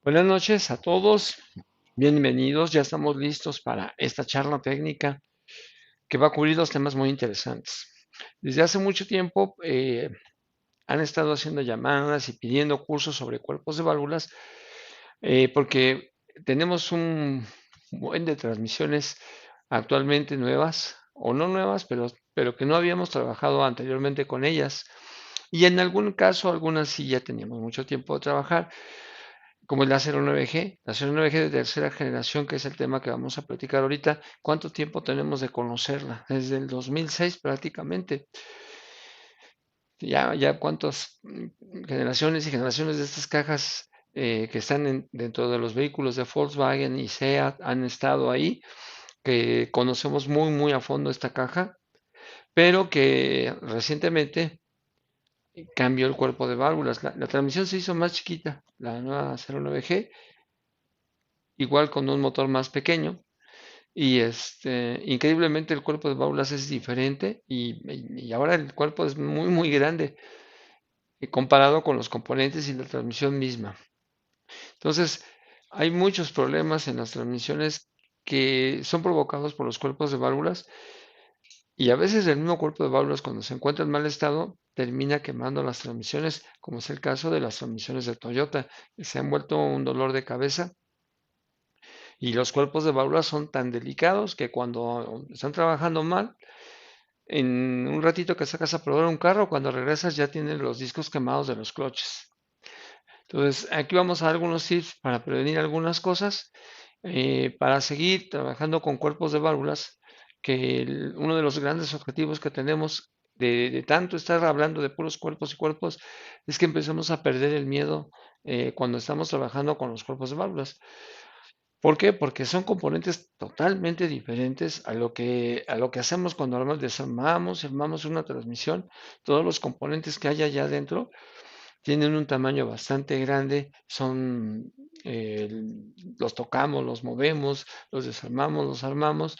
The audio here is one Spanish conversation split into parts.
Buenas noches a todos, bienvenidos, ya estamos listos para esta charla técnica que va a cubrir dos temas muy interesantes. Desde hace mucho tiempo han estado haciendo llamadas y pidiendo cursos sobre cuerpos de válvulas porque tenemos un buen de transmisiones actualmente nuevas o no nuevas, pero que no habíamos trabajado anteriormente con ellas. Y en algún caso, algunas sí ya teníamos mucho tiempo de trabajar, como el A09G, la A09G de tercera generación, que es el tema que vamos a platicar ahorita. ¿Cuánto tiempo tenemos de conocerla? Desde el 2006 prácticamente. Ya cuántas generaciones y generaciones de estas cajas que están dentro de los vehículos de Volkswagen y SEAT han estado ahí, que conocemos muy a fondo esta caja, pero que recientemente cambió el cuerpo de válvulas. La transmisión se hizo más chiquita, la nueva 09G, igual con un motor más pequeño. Y increíblemente el cuerpo de válvulas es diferente y ahora el cuerpo es muy grande comparado con los componentes y la transmisión misma. Entonces, hay muchos problemas en las transmisiones que son provocados por los cuerpos de válvulas y a veces el mismo cuerpo de válvulas cuando se encuentra en mal estado termina quemando las transmisiones, como es el caso de las transmisiones de Toyota, que se han vuelto un dolor de cabeza. Y los cuerpos de válvulas son tan delicados que cuando están trabajando mal, en un ratito que sacas a probar un carro, cuando regresas ya tienen los discos quemados de los cloches. Entonces, aquí vamos a dar algunos tips para prevenir algunas cosas, para seguir trabajando con cuerpos de válvulas, que uno de los grandes objetivos que tenemos de tanto estar hablando de puros cuerpos y cuerpos es que empecemos a perder el miedo cuando estamos trabajando con los cuerpos de válvulas. ¿Por qué? Porque son componentes totalmente diferentes a lo que hacemos cuando desarmamos, armamos una transmisión. Todos los componentes que hay allá adentro tienen un tamaño bastante grande, eh, los tocamos, los movemos, los desarmamos, los armamos.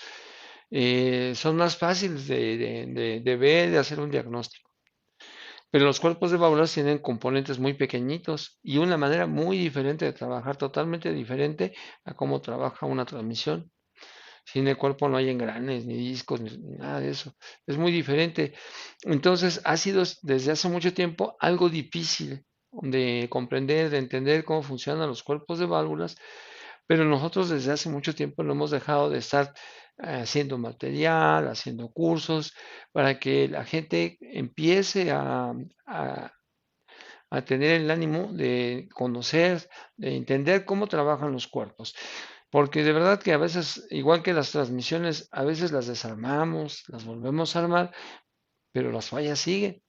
Son más fáciles de ver, de hacer un diagnóstico. Pero los cuerpos de válvulas tienen componentes muy pequeñitos y una manera muy diferente de trabajar, totalmente diferente a cómo trabaja una transmisión. Si en el cuerpo no hay engranes, ni discos, ni nada de eso. Es muy diferente. Entonces, ha sido desde hace mucho tiempo algo difícil de comprender, de entender cómo funcionan los cuerpos de válvulas, pero nosotros desde hace mucho tiempo no hemos dejado de estar haciendo material, haciendo cursos, para que la gente empiece a tener el ánimo de conocer, de entender cómo trabajan los cuerpos. Porque de verdad que a veces, igual que las transmisiones, a veces las desarmamos, las volvemos a armar, pero las fallas siguen.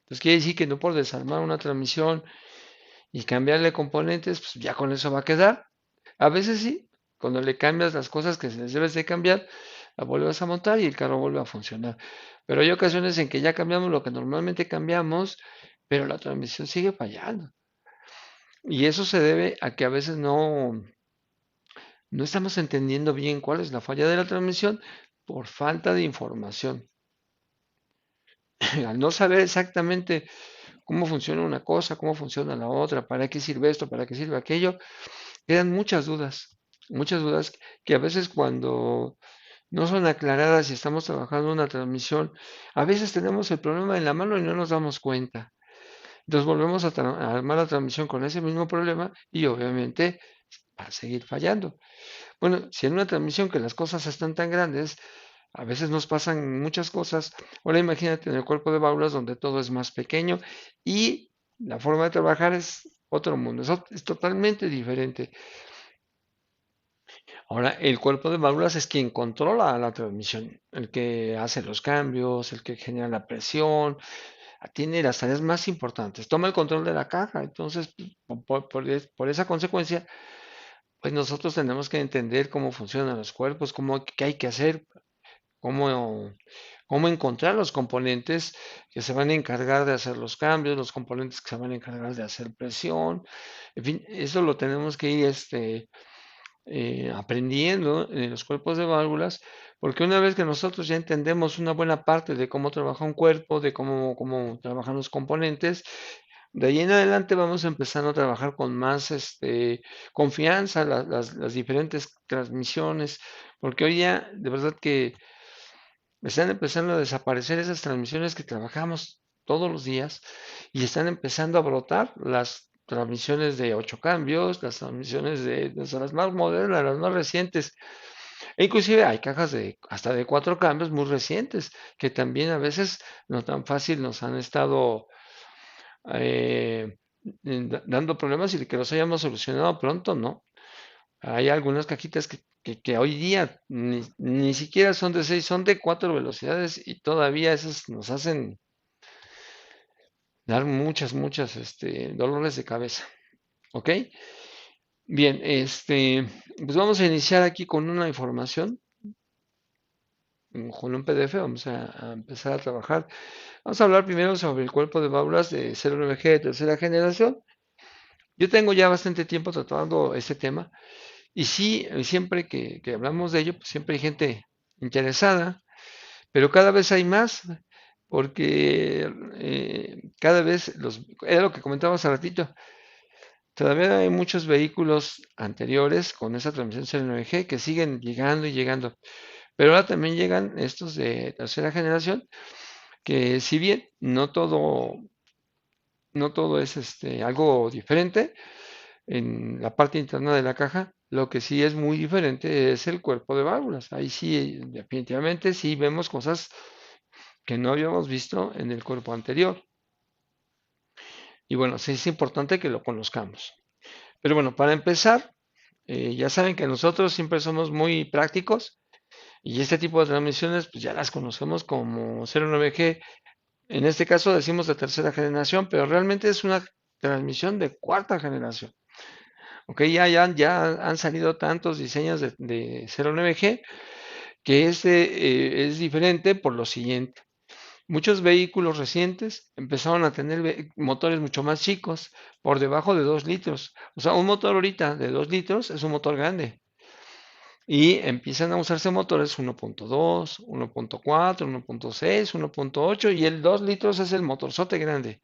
Entonces quiere decir que no por desarmar una transmisión y cambiarle componentes, pues ya con eso va a quedar. A veces sí, cuando le cambias las cosas que se les debes de cambiar, la vuelves a montar y el carro vuelve a funcionar. Pero hay ocasiones en que ya cambiamos lo que normalmente cambiamos, pero la transmisión sigue fallando. Y eso se debe a que a veces no estamos entendiendo bien cuál es la falla de la transmisión por falta de información. Al no saber exactamente cómo funciona una cosa, cómo funciona la otra, para qué sirve esto, para qué sirve aquello, quedan muchas dudas que a veces cuando no son aclaradas y estamos trabajando una transmisión, a veces tenemos el problema en la mano y no nos damos cuenta. Entonces volvemos a armar la transmisión con ese mismo problema y obviamente va a seguir fallando. Bueno, si en una transmisión que las cosas están tan grandes, a veces nos pasan muchas cosas. Ahora imagínate en el cuerpo de válvulas donde todo es más pequeño y la forma de trabajar es otro mundo, es totalmente diferente. Ahora, el cuerpo de válvulas es quien controla la transmisión, el que hace los cambios, el que genera la presión, tiene las tareas más importantes, toma el control de la caja. Entonces, por esa consecuencia, pues nosotros tenemos que entender cómo funcionan los cuerpos, qué hay que hacer, cómo, cómo encontrar los componentes que se van a encargar de hacer los cambios, los componentes que se van a encargar de hacer presión. En fin, eso lo tenemos que ir aprendiendo en los cuerpos de válvulas, porque una vez que nosotros ya entendemos una buena parte de cómo trabaja un cuerpo, de cómo trabajan los componentes, De ahí en adelante vamos empezando a trabajar con más confianza las diferentes transmisiones, porque hoy ya de verdad que están empezando a desaparecer esas transmisiones que trabajamos todos los días y están empezando a brotar las transmisiones de 8 cambios, las transmisiones desde las más modernas, las más recientes. E inclusive hay cajas de hasta de 4 cambios muy recientes que también a veces no tan fácil nos han estado eh, dando problemas y que los hayamos solucionado pronto, ¿no? Hay algunas cajitas que hoy día ni siquiera son de 6, son de 4 velocidades y todavía esas nos hacen dar muchas, dolores de cabeza. ¿Ok? Bien, pues vamos a iniciar aquí con una información, con un PDF, vamos a empezar a trabajar. Vamos a hablar primero sobre el cuerpo de válvulas de 09G de tercera generación. Yo tengo ya bastante tiempo tratando este tema. Y sí, siempre que hablamos de ello, pues siempre hay gente interesada, pero cada vez hay más, porque cada vez era lo que comentábamos hace ratito, todavía hay muchos vehículos anteriores con esa transmisión CL9G que siguen llegando y llegando, pero ahora también llegan estos de tercera generación, que si bien no todo es algo diferente, en la parte interna de la caja. Lo que sí es muy diferente es el cuerpo de válvulas. Ahí sí, definitivamente sí vemos cosas que no habíamos visto en el cuerpo anterior. Y bueno, sí es importante que lo conozcamos. Pero bueno, para empezar, ya saben que nosotros siempre somos muy prácticos y este tipo de transmisiones pues ya las conocemos como 09G. En este caso decimos de tercera generación, pero realmente es una transmisión de cuarta generación. Ok, ya han salido tantos diseños de 09G que este es diferente por lo siguiente. Muchos vehículos recientes empezaron a tener motores mucho más chicos, por debajo de 2 litros. O sea, un motor ahorita de 2 litros es un motor grande. Y empiezan a usarse motores 1.2, 1.4, 1.6, 1.8 y el 2 litros es el motorzote grande.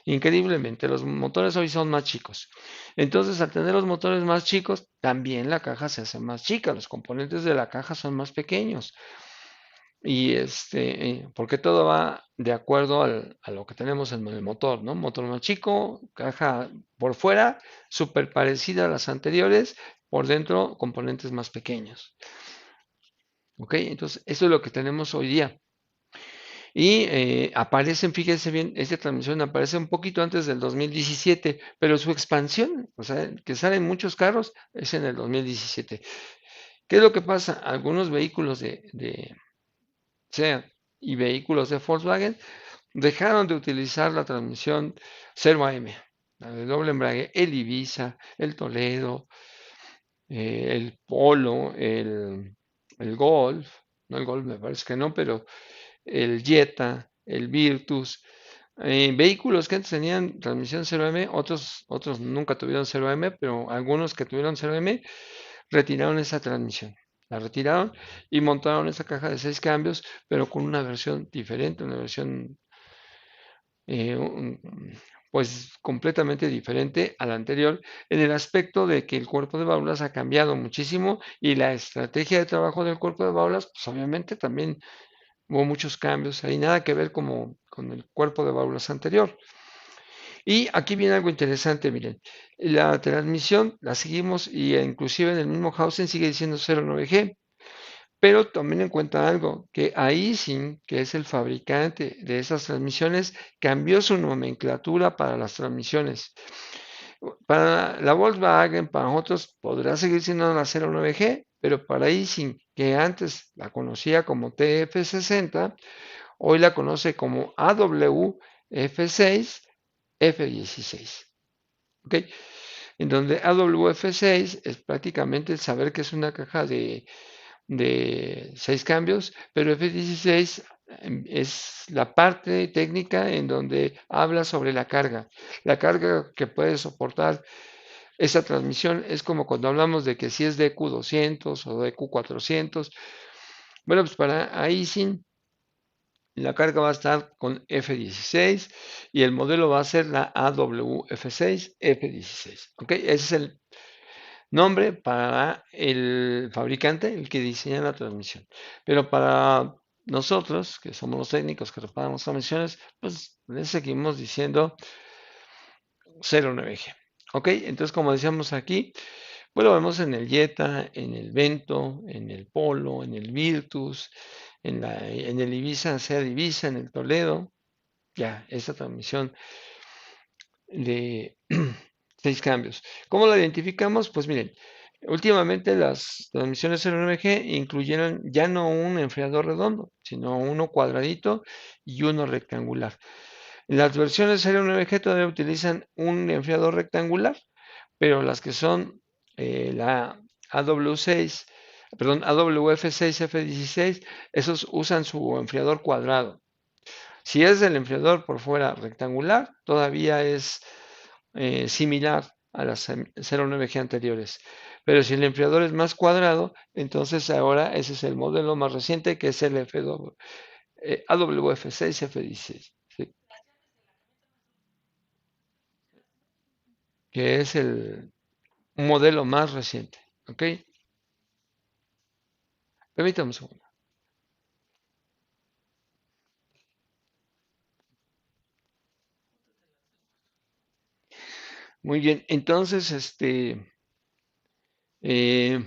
Increíblemente, los motores hoy son más chicos. Entonces, al tener los motores más chicos, también la caja se hace más chica, los componentes de la caja son más pequeños. Y porque todo va de acuerdo a lo que tenemos en el motor, ¿no? Motor más chico, caja por fuera, súper parecida a las anteriores, por dentro componentes más pequeños. ¿Ok? Entonces, eso es lo que tenemos hoy día. Y aparecen, fíjense bien, esta transmisión aparece un poquito antes del 2017, pero su expansión, o sea, que salen muchos carros, es en el 2017. ¿Qué es lo que pasa? Algunos vehículos de SEAT y vehículos de Volkswagen dejaron de utilizar la transmisión 0AM, la de doble embrague, el Ibiza, el Toledo, el Polo, el Golf, no el Golf me parece que no, pero el Jetta, el Virtus, vehículos que antes tenían transmisión 0M, otros nunca tuvieron 0M, pero algunos que tuvieron 0M retiraron esa transmisión. La retiraron y montaron esa caja de 6 cambios, pero con una versión diferente, una versión eh, pues completamente diferente a la anterior, en el aspecto de que el cuerpo de válvulas ha cambiado muchísimo y la estrategia de trabajo del cuerpo de válvulas, pues obviamente también hubo muchos cambios, hay nada que ver como con el cuerpo de válvulas anterior. Y aquí viene algo interesante, miren, la transmisión la seguimos y inclusive en el mismo housing sigue diciendo 09G, pero tomen en cuenta algo, que Aisin, que es el fabricante de esas transmisiones, cambió su nomenclatura para las transmisiones. Para la Volkswagen, para otros, podrá seguir siendo la 09G, pero para Aisin, que antes la conocía como TF60, hoy la conoce como AWF6, F16. ¿Ok? En donde AWF6 es prácticamente el saber que es una caja de 6 cambios, pero F16 es la parte técnica en donde habla sobre la carga que puede soportar esa transmisión. Es como cuando hablamos de que si es DQ200 o DQ400. Bueno, pues para ahí sí La carga va a estar con F16 y el modelo va a ser la AWF6 F16. ¿Ok? Ese es el nombre para el fabricante, el que diseña la transmisión. Pero para nosotros, que somos los técnicos que reparamos transmisiones, pues le seguimos diciendo 09G. ¿Ok? Entonces, como decíamos aquí, pues lo vemos en el Jetta, en el Vento, en el Polo, en el Virtus, en el Ibiza, sea Ibiza, en el Toledo. Ya, esta transmisión de 6 cambios. ¿Cómo la identificamos? Pues miren, últimamente las transmisiones 09G incluyeron ya no un enfriador redondo, sino uno cuadradito y uno rectangular. Las versiones 09G todavía utilizan un enfriador rectangular, pero las que son la AW6, perdón, AWF6, F16, esos usan su enfriador cuadrado. Si es el enfriador por fuera rectangular, todavía es similar a las 09G anteriores. Pero si el enfriador es más cuadrado, entonces ahora ese es el modelo más reciente que es el AWF6 F16, ¿sí? Que es el modelo más reciente. ¿Ok? Permítame un segundo. Muy bien, entonces, eh,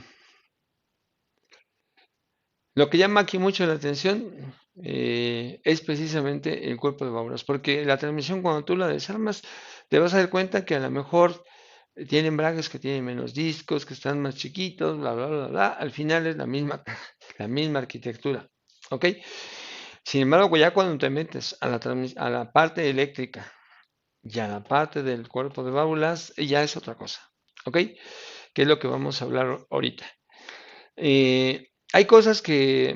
lo que llama aquí mucho la atención es precisamente el cuerpo de válvulas, porque la transmisión cuando tú la desarmas, te vas a dar cuenta que a lo mejor tiene embragues que tienen menos discos, que están más chiquitos, bla, bla, bla, bla. Al final es la misma, la misma arquitectura. ¿Ok? Sin embargo, ya cuando te metes a la parte eléctrica y a la parte del cuerpo de válvulas, ya es otra cosa. ¿Ok? Que es lo que vamos a hablar ahorita. Hay cosas que,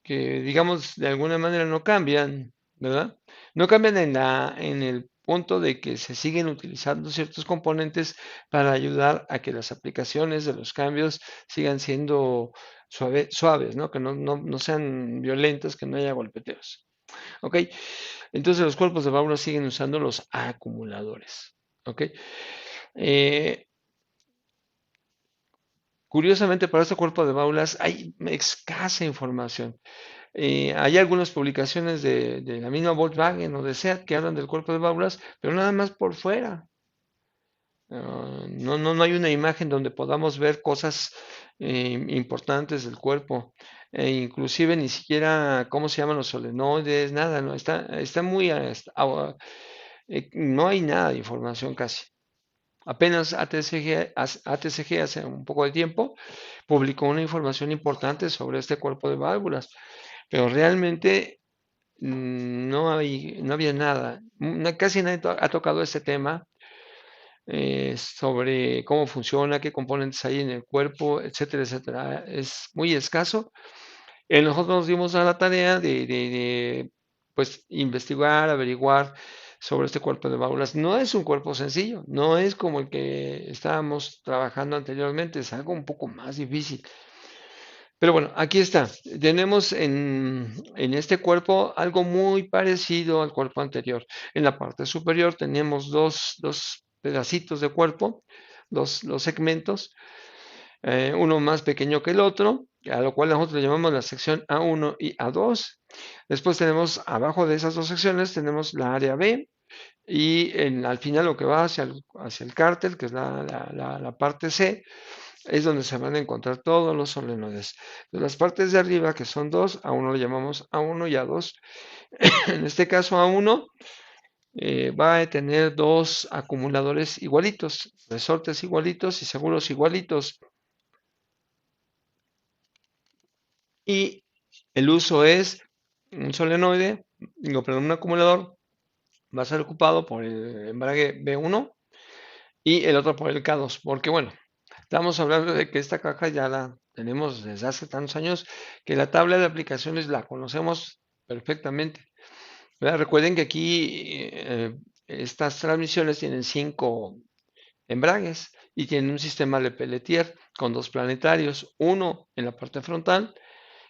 digamos, de alguna manera no cambian, ¿verdad? No cambian en el punto de que se siguen utilizando ciertos componentes para ayudar a que las aplicaciones de los cambios sigan siendo suaves, ¿no? Que no sean violentas, que no haya golpeteos. ¿Ok? Entonces los cuerpos de válvulas siguen usando los acumuladores. ¿Ok? Eh, Curiosamente, para este cuerpo de válvulas hay escasa información. Hay algunas publicaciones de la misma Volkswagen o de SEAT que hablan del cuerpo de válvulas, pero nada más por fuera. No hay una imagen donde podamos ver cosas importantes del cuerpo. Inclusive ni siquiera cómo se llaman los solenoides, nada, no, está muy, no hay nada de información casi. Apenas ATCG hace un poco de tiempo publicó una información importante sobre este cuerpo de válvulas, pero realmente no había nada. Casi nadie ha tocado este tema sobre cómo funciona, qué componentes hay en el cuerpo, etcétera, etcétera. Es muy escaso. Nosotros nos dimos a la tarea pues, investigar, averiguar sobre este cuerpo de válvulas. No es un cuerpo sencillo, no es como el que estábamos trabajando anteriormente, es algo un poco más difícil. Pero bueno, aquí está. Tenemos en este cuerpo algo muy parecido al cuerpo anterior. En la parte superior tenemos dos pedacitos de cuerpo, dos segmentos, uno más pequeño que el otro, a lo cual nosotros le llamamos la sección A1 y A2. Después tenemos abajo de esas dos secciones, tenemos la área B y al final lo que va hacia el cárter, que es la parte C, es donde se van a encontrar todos los solenoides. De las partes de arriba, que son dos, a uno le llamamos A1 y A2. En este caso, A1 va a tener dos acumuladores igualitos, resortes igualitos y seguros igualitos. Y el uso es un solenoide, digo, perdón, un acumulador va a ser ocupado por el embrague B1 y el otro por el K2, porque bueno, estamos hablando de que esta caja ya la tenemos desde hace tantos años que la tabla de aplicaciones la conocemos perfectamente, ¿verdad? Recuerden que aquí estas transmisiones tienen 5 embragues y tienen un sistema de Peletier con dos planetarios, uno en la parte frontal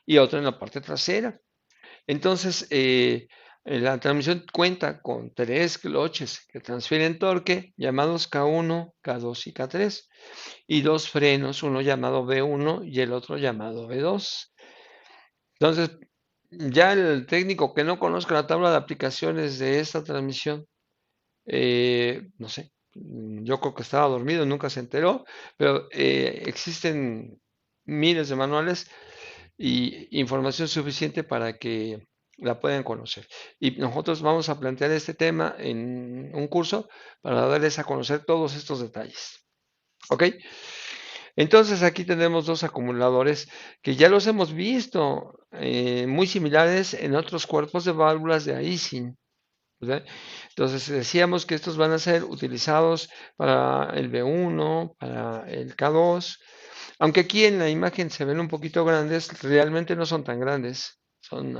y otro en la parte trasera. Entonces, la transmisión cuenta con 3 cloches que transfieren torque, llamados K1, K2 y K3, y 2 frenos, uno llamado V1 y el otro llamado V2. Entonces, ya el técnico que no conozca la tabla de aplicaciones de esta transmisión, no sé, yo creo que estaba dormido, nunca se enteró, pero existen miles de manuales y información suficiente para que la puedan conocer. Y nosotros vamos a plantear este tema en un curso para darles a conocer todos estos detalles. ¿Ok? Entonces aquí tenemos dos acumuladores que ya los hemos visto, muy similares en otros cuerpos de válvulas de Ising, ¿verdad? Entonces decíamos que estos van a ser utilizados para el B1, para el K2, aunque aquí en la imagen se ven un poquito grandes, realmente no son tan grandes, son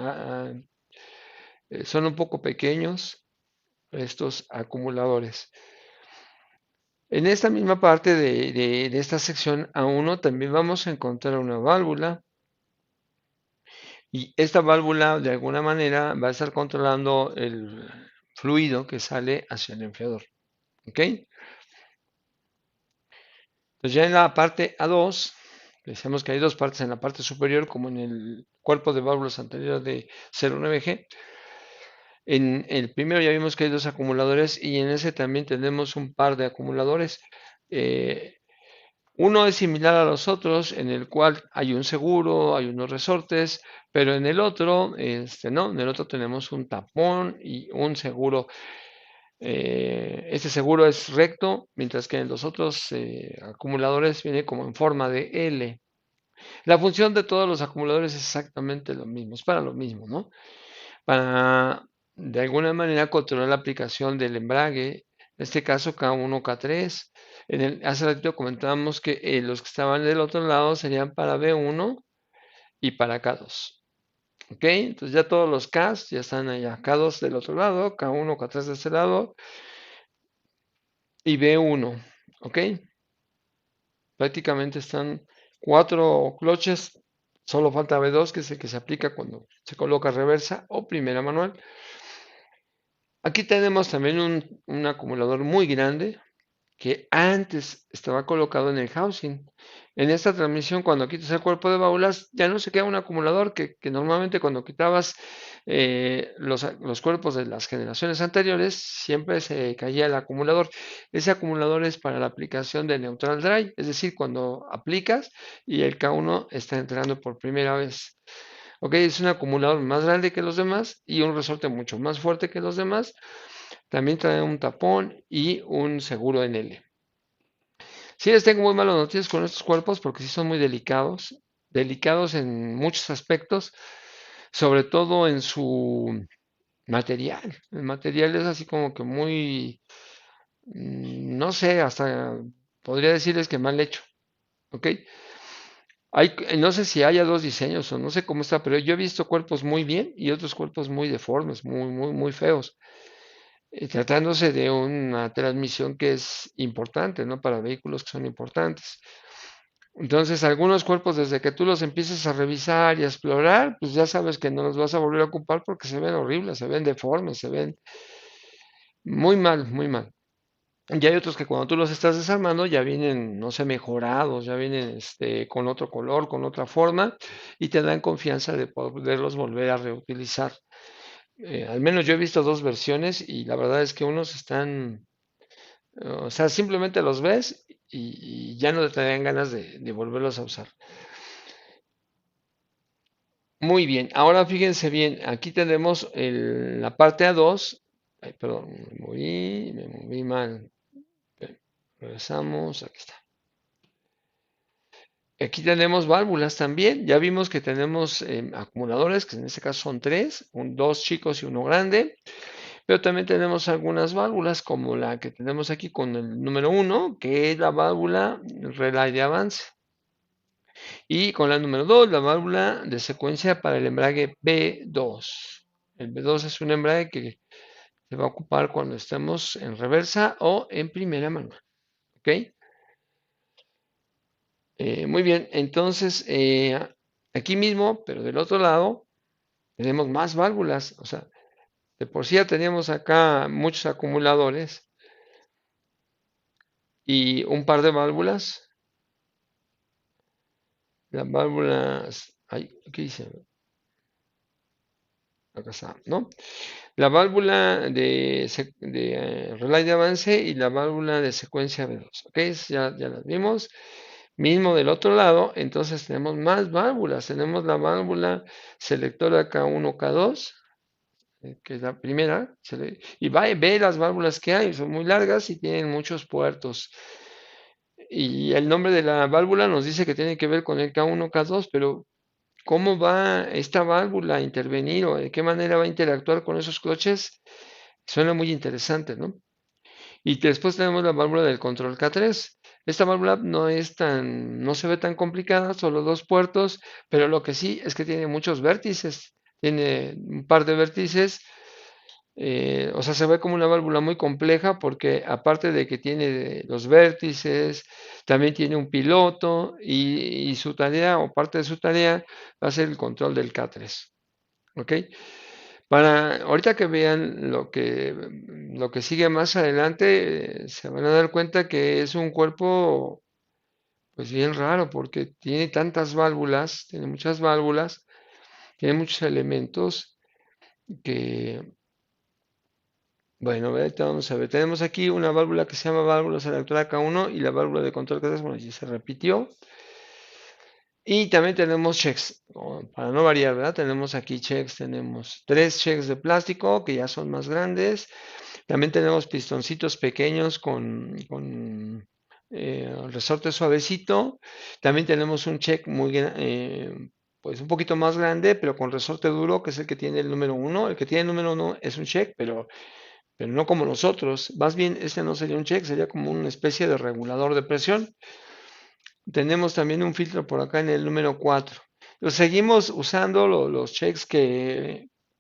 un poco pequeños estos acumuladores. En esta misma parte de esta sección A1 también vamos a encontrar una válvula y esta válvula de alguna manera va a estar controlando el fluido que sale hacia el enfriador. ¿Ok? Entonces ya en la parte A2, decíamos que hay dos partes en la parte superior como en el cuerpo de válvulas anterior de 09G. En el primero ya vimos que hay dos acumuladores y en ese también tenemos un par de acumuladores. Eh, Uno es similar a los otros, en el cual hay un seguro, hay unos resortes, pero en el otro, no, en el otro tenemos un tapón y un seguro. Este seguro es recto, mientras que en los otros acumuladores viene como en forma de L. La función de todos los acumuladores es exactamente lo mismo, es para lo mismo, ¿no? Para de alguna manera controlar la aplicación del embrague, en este caso K1, K3. Hace ratito comentábamos que los que estaban del otro lado serían para B1 y para K2. ¿Ok? Entonces ya todos los Ks ya están allá. K2 del otro lado, K1, K3 de este lado y B1. ¿Ok? Prácticamente están 4 cloches. Solo falta B2, que es el que se aplica cuando se coloca reversa o primera manual. Aquí tenemos también un acumulador muy grande que antes estaba colocado en el housing. En esta transmisión, cuando quitas el cuerpo de válvulas, ya no se queda un acumulador que normalmente cuando quitabas los cuerpos de las generaciones anteriores, siempre se caía el acumulador. Ese acumulador es para la aplicación de neutral dry, es decir, cuando aplicas y el K1 está entrando por primera vez. Ok, es un acumulador más grande que los demás y un resorte mucho más fuerte que los demás. También trae un tapón y un seguro en L. Sí les tengo muy malas noticias con estos cuerpos porque sí son muy delicados en muchos aspectos, sobre todo en su material. El material es así como que muy, no sé, hasta podría decirles que mal hecho, ¿ok? No sé si haya dos diseños o no sé cómo está, pero yo he visto cuerpos muy bien y otros cuerpos muy deformes, muy, muy, muy feos. Tratándose de una transmisión que es importante, ¿no? Para vehículos que son importantes. Entonces, algunos cuerpos, desde que tú los empieces a revisar y a explorar, pues ya sabes que no los vas a volver a ocupar porque se ven horribles, se ven deformes, se ven muy mal, muy mal. Y hay otros que cuando tú los estás desarmando ya vienen, no sé, mejorados, ya vienen con otro color, con otra forma, y te dan confianza de poderlos volver a reutilizar. Al menos yo he visto dos versiones y la verdad es que unos están, o sea, simplemente los ves y ya no te dan ganas de volverlos a usar. Muy bien, ahora fíjense bien, aquí tenemos la parte A2. Ay, perdón, me moví mal. Regresamos, aquí está. Aquí tenemos válvulas también. Ya vimos que tenemos acumuladores, que en este caso son tres, dos chicos y uno grande. Pero también tenemos algunas válvulas, como la que tenemos aquí con el número 1, que es la válvula relay de avance. Y con la número 2, la válvula de secuencia para el embrague B2. El B2 es un embrague que se va a ocupar cuando estemos en reversa o en primera manual. ¿Ok? Muy bien, entonces aquí mismo, pero del otro lado, tenemos más válvulas, o sea, de por sí ya teníamos acá muchos acumuladores y un par de válvulas. Las válvulas, ay, ¿qué hice? Acá está, ¿no? La válvula de relay de avance y la válvula de secuencia B2. ¿Ok? Ya las vimos. Mismo del otro lado, entonces tenemos más válvulas. Tenemos la válvula selectora K1, K2, que es la primera. Y ve las válvulas que hay, son muy largas y tienen muchos puertos. Y el nombre de la válvula nos dice que tiene que ver con el K1, K2, pero ¿cómo va esta válvula a intervenir o de qué manera va a interactuar con esos cloches? Suena muy interesante, ¿no? Y después tenemos la válvula del control K3. Esta válvula no se ve tan complicada, solo dos puertos, pero lo que sí es que tiene muchos vértices. Tiene un par de vértices, o sea, se ve como una válvula muy compleja porque aparte de que tiene los vértices, también tiene un piloto y su tarea o parte de su tarea va a ser el control del K3. ¿Ok? Ahorita que vean lo que sigue más adelante, se van a dar cuenta que es un cuerpo pues bien raro porque tiene tantas válvulas, tiene muchas válvulas, tiene muchos elementos que, bueno, ahorita vamos a ver, tenemos aquí una válvula que se llama válvula selectora K1 y la válvula de control K3, bueno, ya se repitió. Y también tenemos checks, para no variar, ¿verdad? Tenemos aquí checks, tenemos tres checks de plástico que ya son más grandes. También tenemos pistoncitos pequeños con resorte suavecito. También tenemos un check pues un poquito más grande, pero con resorte duro, que es el que tiene el número uno. El que tiene el número uno es un check, pero no como nosotros. Más bien, este no sería un check, sería como una especie de regulador de presión. Tenemos también un filtro por acá en el número 4. Seguimos usando los checks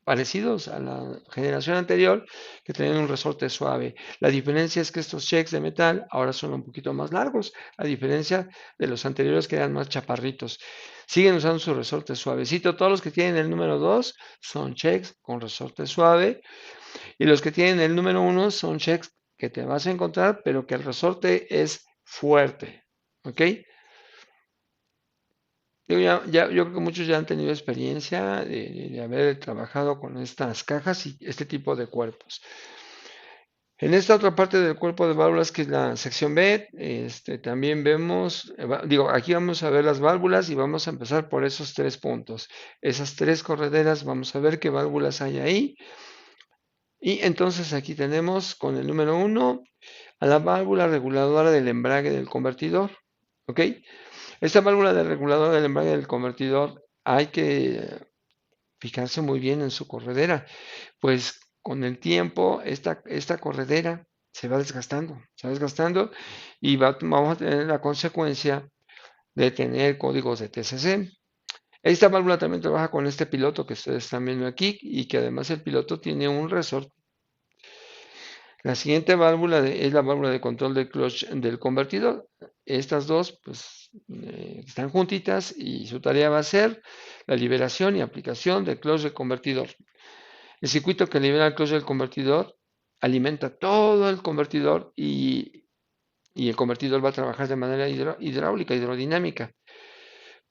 parecidos a la generación anterior, que tenían un resorte suave. La diferencia es que estos checks de metal ahora son un poquito más largos, a diferencia de los anteriores que eran más chaparritos. Siguen usando su resorte suavecito. Todos los que tienen el número 2 son checks con resorte suave, y los que tienen el número 1 son checks que te vas a encontrar, pero que el resorte es fuerte. ¿Ok? Yo creo que muchos ya han tenido experiencia de haber trabajado con estas cajas y este tipo de cuerpos. En esta otra parte del cuerpo de válvulas, que es la sección B, también vemos, aquí vamos a ver las válvulas y vamos a empezar por esos tres puntos. Esas tres correderas, vamos a ver qué válvulas hay ahí. Y entonces aquí tenemos con el número 1 a la válvula reguladora del embrague del convertidor. ¿Ok? Esta válvula de regulador del embrague del convertidor hay que fijarse muy bien en su corredera, pues con el tiempo esta corredera se va desgastando y vamos a tener la consecuencia de tener códigos de TCC. Esta válvula también trabaja con este piloto que ustedes están viendo aquí y que además el piloto tiene un resorte. La siguiente válvula es la válvula de control del clutch del convertidor. Estas dos pues están juntitas y su tarea va a ser la liberación y aplicación del clutch del convertidor. El circuito que libera el clutch del convertidor alimenta todo el convertidor y el convertidor va a trabajar de manera hidráulica, hidrodinámica.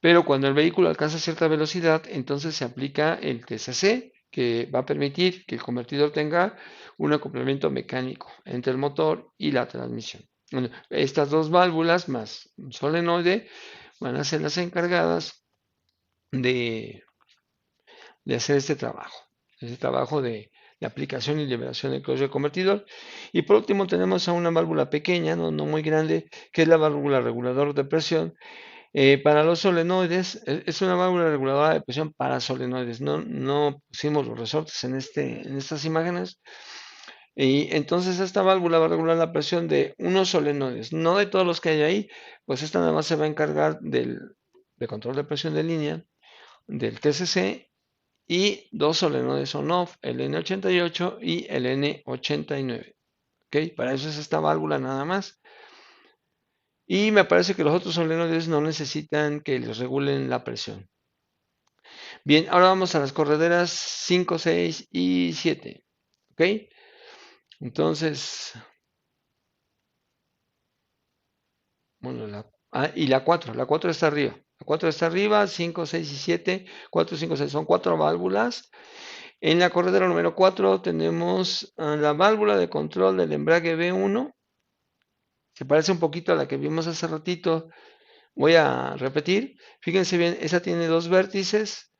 Pero cuando el vehículo alcanza cierta velocidad, entonces se aplica el TCC, que va a permitir que el convertidor tenga un acoplamiento mecánico entre el motor y la transmisión. Bueno, estas dos válvulas más un solenoide van a ser las encargadas de, de hacer este trabajo de aplicación y liberación del closure convertidor. Y por último tenemos a una válvula pequeña, no muy grande, que es la válvula regulador de presión. Para los solenoides, es una válvula reguladora de presión para solenoides. No pusimos los resortes en estas imágenes. Y entonces esta válvula va a regular la presión de unos solenoides, no de todos los que hay ahí, pues esta nada más se va a encargar de control de presión de línea, del TCC y dos solenoides on-off, el N88 y el N89. ¿Ok? Para eso es esta válvula nada más. Y me parece que los otros solenoides no necesitan que les regulen la presión. Bien, ahora vamos a las correderas 5, 6 y 7. ¿Ok? Entonces, bueno, y la cuatro está arriba. La 4 está arriba, 5, 6 y 7. 4, 5, 6 son cuatro válvulas. En la corredera número 4 tenemos la válvula de control del embrague B1. Se parece un poquito a la que vimos hace ratito. Voy a repetir. Fíjense bien, esa tiene dos vértices.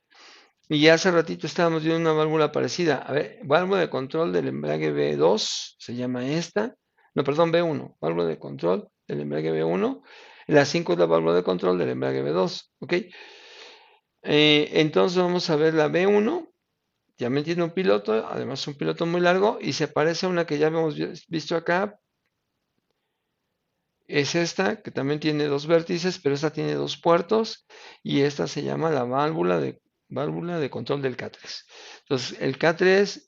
Y ya hace ratito estábamos viendo una válvula parecida. A ver, válvula de control del embrague B2, se llama esta. No, perdón, B1. Válvula de control del embrague B1. La 5 es la válvula de control del embrague B2. ¿Ok? Entonces vamos a ver la B1. Ya me tiene un piloto, además un piloto muy largo, y se parece a una que ya habíamos visto acá. Es esta, que también tiene dos vértices, pero esta tiene dos puertos, y esta se llama la válvula de control del K3. Entonces, el K3,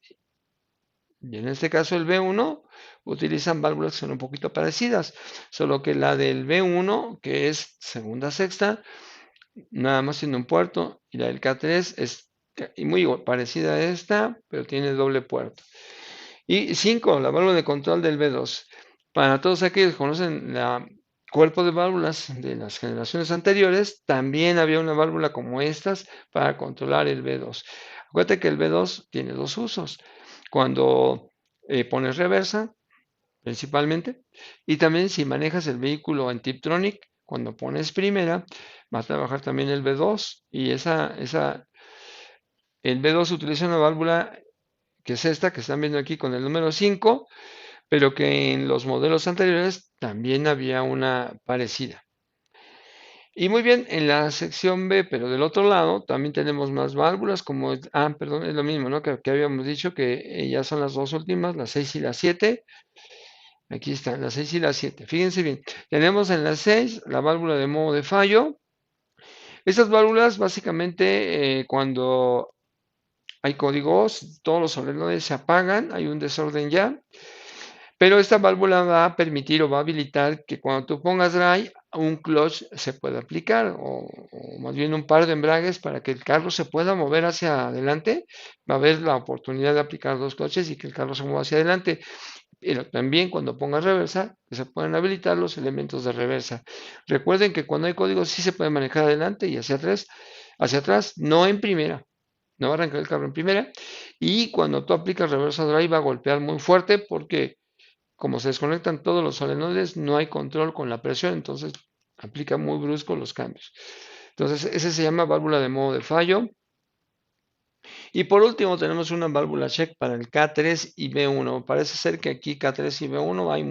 y en este caso el B1, utilizan válvulas que son un poquito parecidas, solo que la del B1, que es segunda sexta, nada más tiene un puerto, y la del K3 es muy parecida a esta, pero tiene doble puerto. Y 5, la válvula de control del B2. Para todos aquellos que conocen el cuerpo de válvulas de las generaciones anteriores, también había una válvula como estas para controlar el B2. Acuérdate que el B2 tiene dos usos. Cuando pones reversa, principalmente, y también si manejas el vehículo en Tiptronic, cuando pones primera, va a trabajar también el B2, y el B2 utiliza una válvula que es esta que están viendo aquí con el número 5, pero que en los modelos anteriores también había una parecida. Y muy bien, en la sección B, pero del otro lado, también tenemos más válvulas, perdón, es lo mismo, ¿no? Que habíamos dicho que ya son las dos últimas, las 6 y las 7. Aquí están, las 6 y las 7. Fíjense bien, tenemos en las 6 la válvula de modo de fallo. Estas válvulas, básicamente, cuando hay códigos, todos los solenoides se apagan, hay un desorden ya. Pero esta válvula va a permitir o va a habilitar que cuando tú pongas dry, un clutch se pueda aplicar, o más bien un par de embragues para que el carro se pueda mover hacia adelante. Va a haber la oportunidad de aplicar dos clutches y que el carro se mueva hacia adelante. Pero también cuando pongas reversa, que se pueden habilitar los elementos de reversa. Recuerden que cuando hay código sí se puede manejar adelante y hacia atrás, no en primera. No va a arrancar el carro en primera. Y cuando tú aplicas reversa drive va a golpear muy fuerte porque como se desconectan todos los solenoides, no hay control con la presión, entonces aplica muy brusco los cambios. Entonces, ese se llama válvula de modo de fallo. Y por último, tenemos una válvula check para el K3 y B1. Parece ser que aquí K3 y B1 hay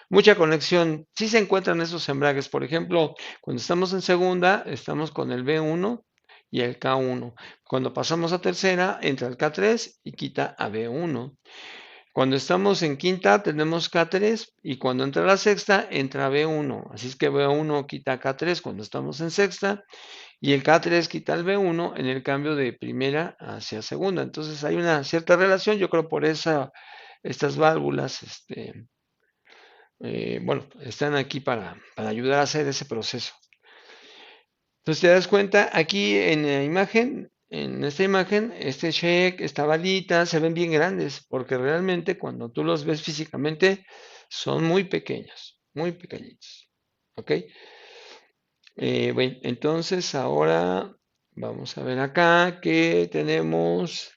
mucha conexión. Sí se encuentran esos embragues. Por ejemplo, cuando estamos en segunda, estamos con el B1 y el K1. Cuando pasamos a tercera, entra el K3 y quita a B1. Cuando estamos en quinta tenemos K3 y cuando entra la sexta entra B1. Así es que B1 quita K3 cuando estamos en sexta y el K3 quita el B1 en el cambio de primera hacia segunda. Entonces hay una cierta relación, yo creo por eso estas válvulas, bueno, están aquí para ayudar a hacer ese proceso. Entonces te das cuenta, aquí en la imagen, en esta imagen, este check, esta balita, se ven bien grandes, porque realmente cuando tú los ves físicamente, son muy pequeños, muy pequeñitos. ¿Ok? Bueno, entonces ahora vamos a ver acá que tenemos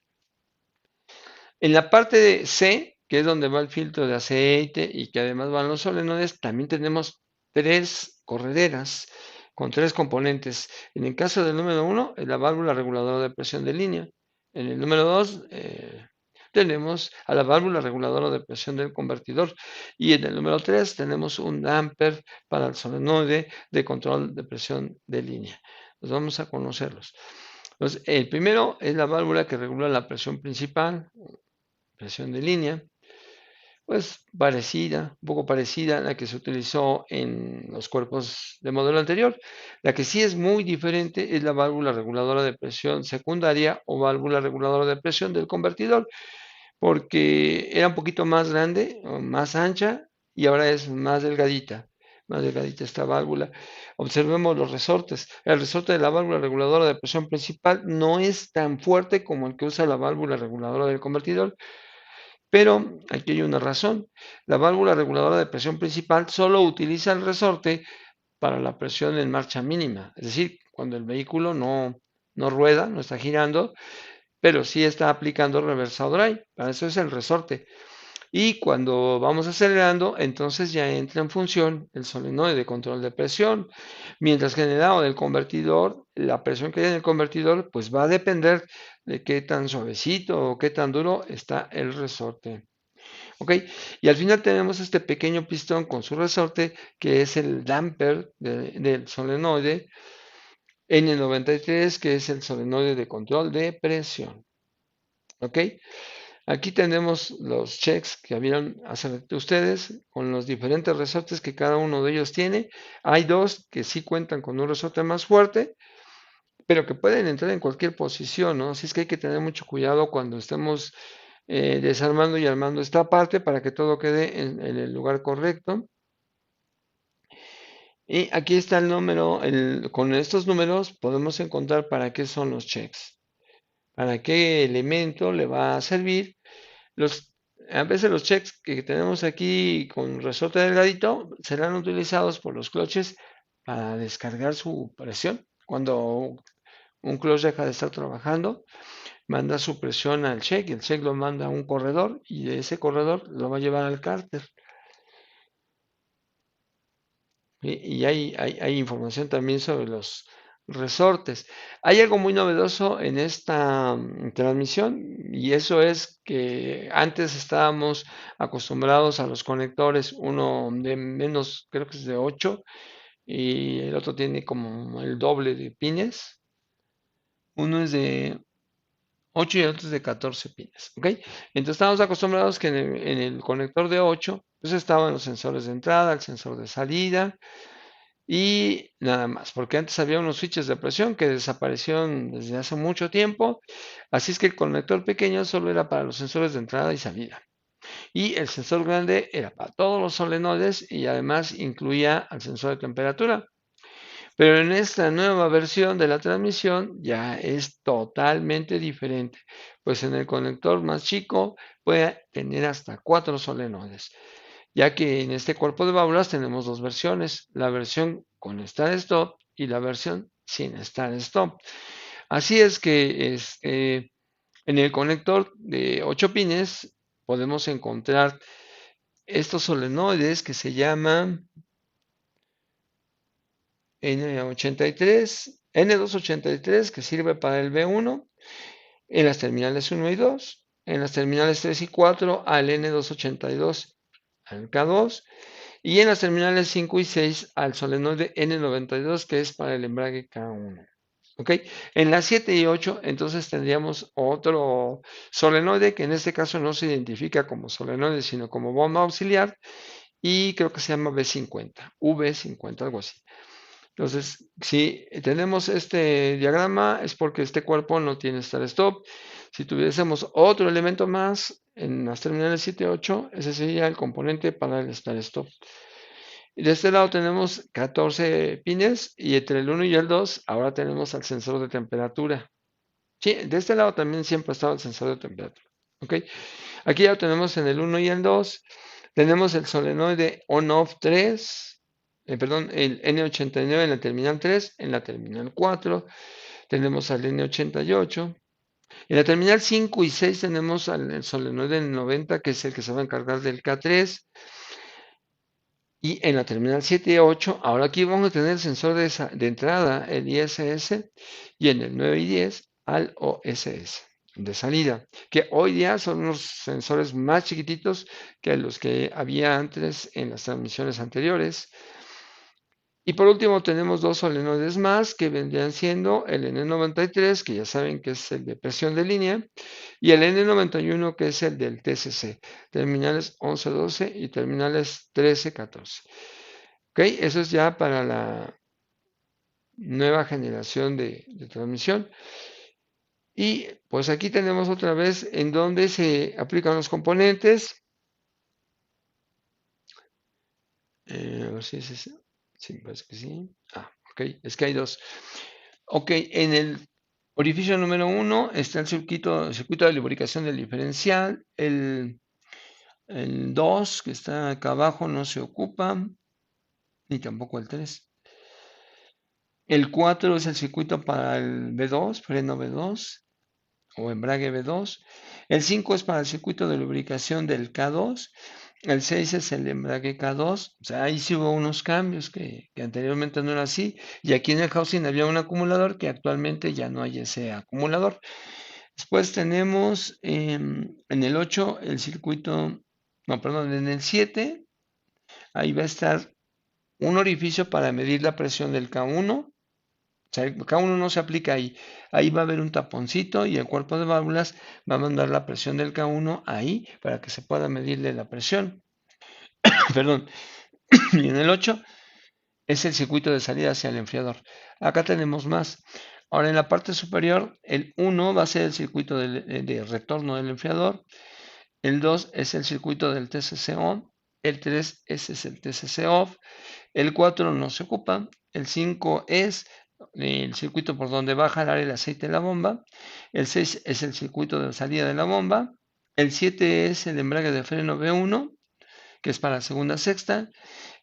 en la parte de C, que es donde va el filtro de aceite y que además van los solenoides, también tenemos tres correderas con tres componentes. En el caso del número 1, es la válvula reguladora de presión de línea. En el número 2, tenemos a la válvula reguladora de presión del convertidor. Y en el número 3 tenemos un damper para el solenoide de control de presión de línea. Pues vamos a conocerlos. Entonces, el primero es la válvula que regula la presión principal, presión de línea, pues parecida, un poco parecida a la que se utilizó en los cuerpos de modelo anterior. La que sí es muy diferente es la válvula reguladora de presión secundaria o válvula reguladora de presión del convertidor, porque era un poquito más grande o más ancha y ahora es más delgadita. más delgadita esta válvula. Observemos los resortes. El resorte de la válvula reguladora de presión principal no es tan fuerte como el que usa la válvula reguladora del convertidor, pero aquí hay una razón. La válvula reguladora de presión principal solo utiliza el resorte para la presión en marcha mínima, es decir, cuando el vehículo no rueda, no está girando, pero sí está aplicando reversado drive. Para eso es el resorte. Y cuando vamos acelerando, entonces ya entra en función el solenoide de control de presión. Mientras que en el lado del convertidor, la presión que hay en el convertidor, pues va a depender de qué tan suavecito o qué tan duro está el resorte. ¿Ok? Y al final tenemos este pequeño pistón con su resorte, que es el damper del solenoide N93, que es el solenoide de control de presión. ¿Ok? Aquí tenemos los checks que habían hacer ustedes con los diferentes resortes que cada uno de ellos tiene. Hay dos que sí cuentan con un resorte más fuerte, pero que pueden entrar en cualquier posición, ¿no? Así es que hay que tener mucho cuidado cuando estemos desarmando y armando esta parte para que todo quede en el lugar correcto. Y aquí está el número, con estos números podemos encontrar para qué son los checks, para qué elemento le va a servir. A veces los checks que tenemos aquí con resorte delgadito serán utilizados por los cloches para descargar su presión. Cuando un clutch deja de estar trabajando, manda su presión al check y el check lo manda a un corredor y de ese corredor lo va a llevar al cárter. Y hay información también sobre los resortes. Hay algo muy novedoso en esta transmisión y eso es que antes estábamos acostumbrados a los conectores, uno de menos, creo que es de 8 y el otro tiene como el doble de pines. Uno es de 8 y el otro es de 14 pines, ¿ok? Entonces estábamos acostumbrados que en el conector de 8 pues estaban los sensores de entrada, el sensor de salida, y nada más, porque antes había unos switches de presión que desaparecieron desde hace mucho tiempo, así es que el conector pequeño solo era para los sensores de entrada y salida. Y el sensor grande era para todos los solenoides y además incluía al sensor de temperatura. Pero en esta nueva versión de la transmisión ya es totalmente diferente, pues en el conector más chico puede tener hasta 4 solenoides, ya que en este cuerpo de válvulas tenemos dos versiones, la versión con Start Stop y la versión sin Start Stop. Así es que en el conector de 8 pines podemos encontrar estos solenoides que se llaman N283, que sirve para el B1, en las terminales 1 y 2, en las terminales 3 y 4 al N282, al K2, y en las terminales 5 y 6 al solenoide N92, que es para el embrague K1. ¿Ok? En las 7 y 8, entonces tendríamos otro solenoide que en este caso no se identifica como solenoide, sino como bomba auxiliar, y creo que se llama B50, V50, algo así. Entonces, si tenemos este diagrama es porque este cuerpo no tiene start stop. Si tuviésemos otro elemento más en las terminales 7 y 8, ese sería el componente para el start stop. Y de este lado tenemos 14 pines y entre el 1 y el 2 ahora tenemos el sensor de temperatura. Sí, de este lado también siempre ha estado el sensor de temperatura. ¿Ok? Aquí ya lo tenemos en el 1 y el 2. Tenemos el solenoide on-off 3, perdón, el N89 en la terminal 3, en la terminal 4 tenemos al N88. En la terminal 5 y 6 tenemos al solenoide 90, que es el que se va a encargar del K3. Y en la terminal 7 y 8, ahora aquí vamos a tener el sensor de entrada, el ISS, y en el 9 y 10 al OSS de salida, que hoy día son unos sensores más chiquititos que los que había antes en las transmisiones anteriores. Y por último tenemos dos solenoides más que vendrían siendo el N93, que ya saben que es el de presión de línea, y el N91, que es el del TCC, terminales 11-12 y terminales 13-14. Ok, eso es ya para la nueva generación de transmisión. Y pues aquí tenemos otra vez en donde se aplican los componentes. A ver si es ese. Sí, parece que sí. Ok, es que hay dos. Ok, en el orificio número uno está el circuito de lubricación del diferencial. El 2 que está acá abajo, no se ocupa, ni tampoco el 3. El 4 es el circuito para el V2, freno V2 o embrague V2. El 5 es para el circuito de lubricación del K2. El 6 es el embrague K2. O sea, ahí sí hubo unos cambios que anteriormente no era así. Y aquí en el housing había un acumulador que actualmente ya no hay ese acumulador. Después tenemos en el 8 el circuito, no, perdón, en el 7, ahí va a estar un orificio para medir la presión del K1. O sea, el K1 no se aplica ahí. Ahí va a haber un taponcito y el cuerpo de válvulas va a mandar la presión del K1 ahí para que se pueda medirle la presión. Perdón. Y en el 8 es el circuito de salida hacia el enfriador. Acá tenemos más. Ahora en la parte superior, el 1 va a ser el circuito de retorno del enfriador. El 2 es el circuito del TCC on. El 3 ese es el TCC off. El 4 no se ocupa. El 5 es el circuito por donde va a jalar el aceite de la bomba. El 6 es el circuito de salida de la bomba. El 7 es el embrague de freno B1, que es para segunda sexta.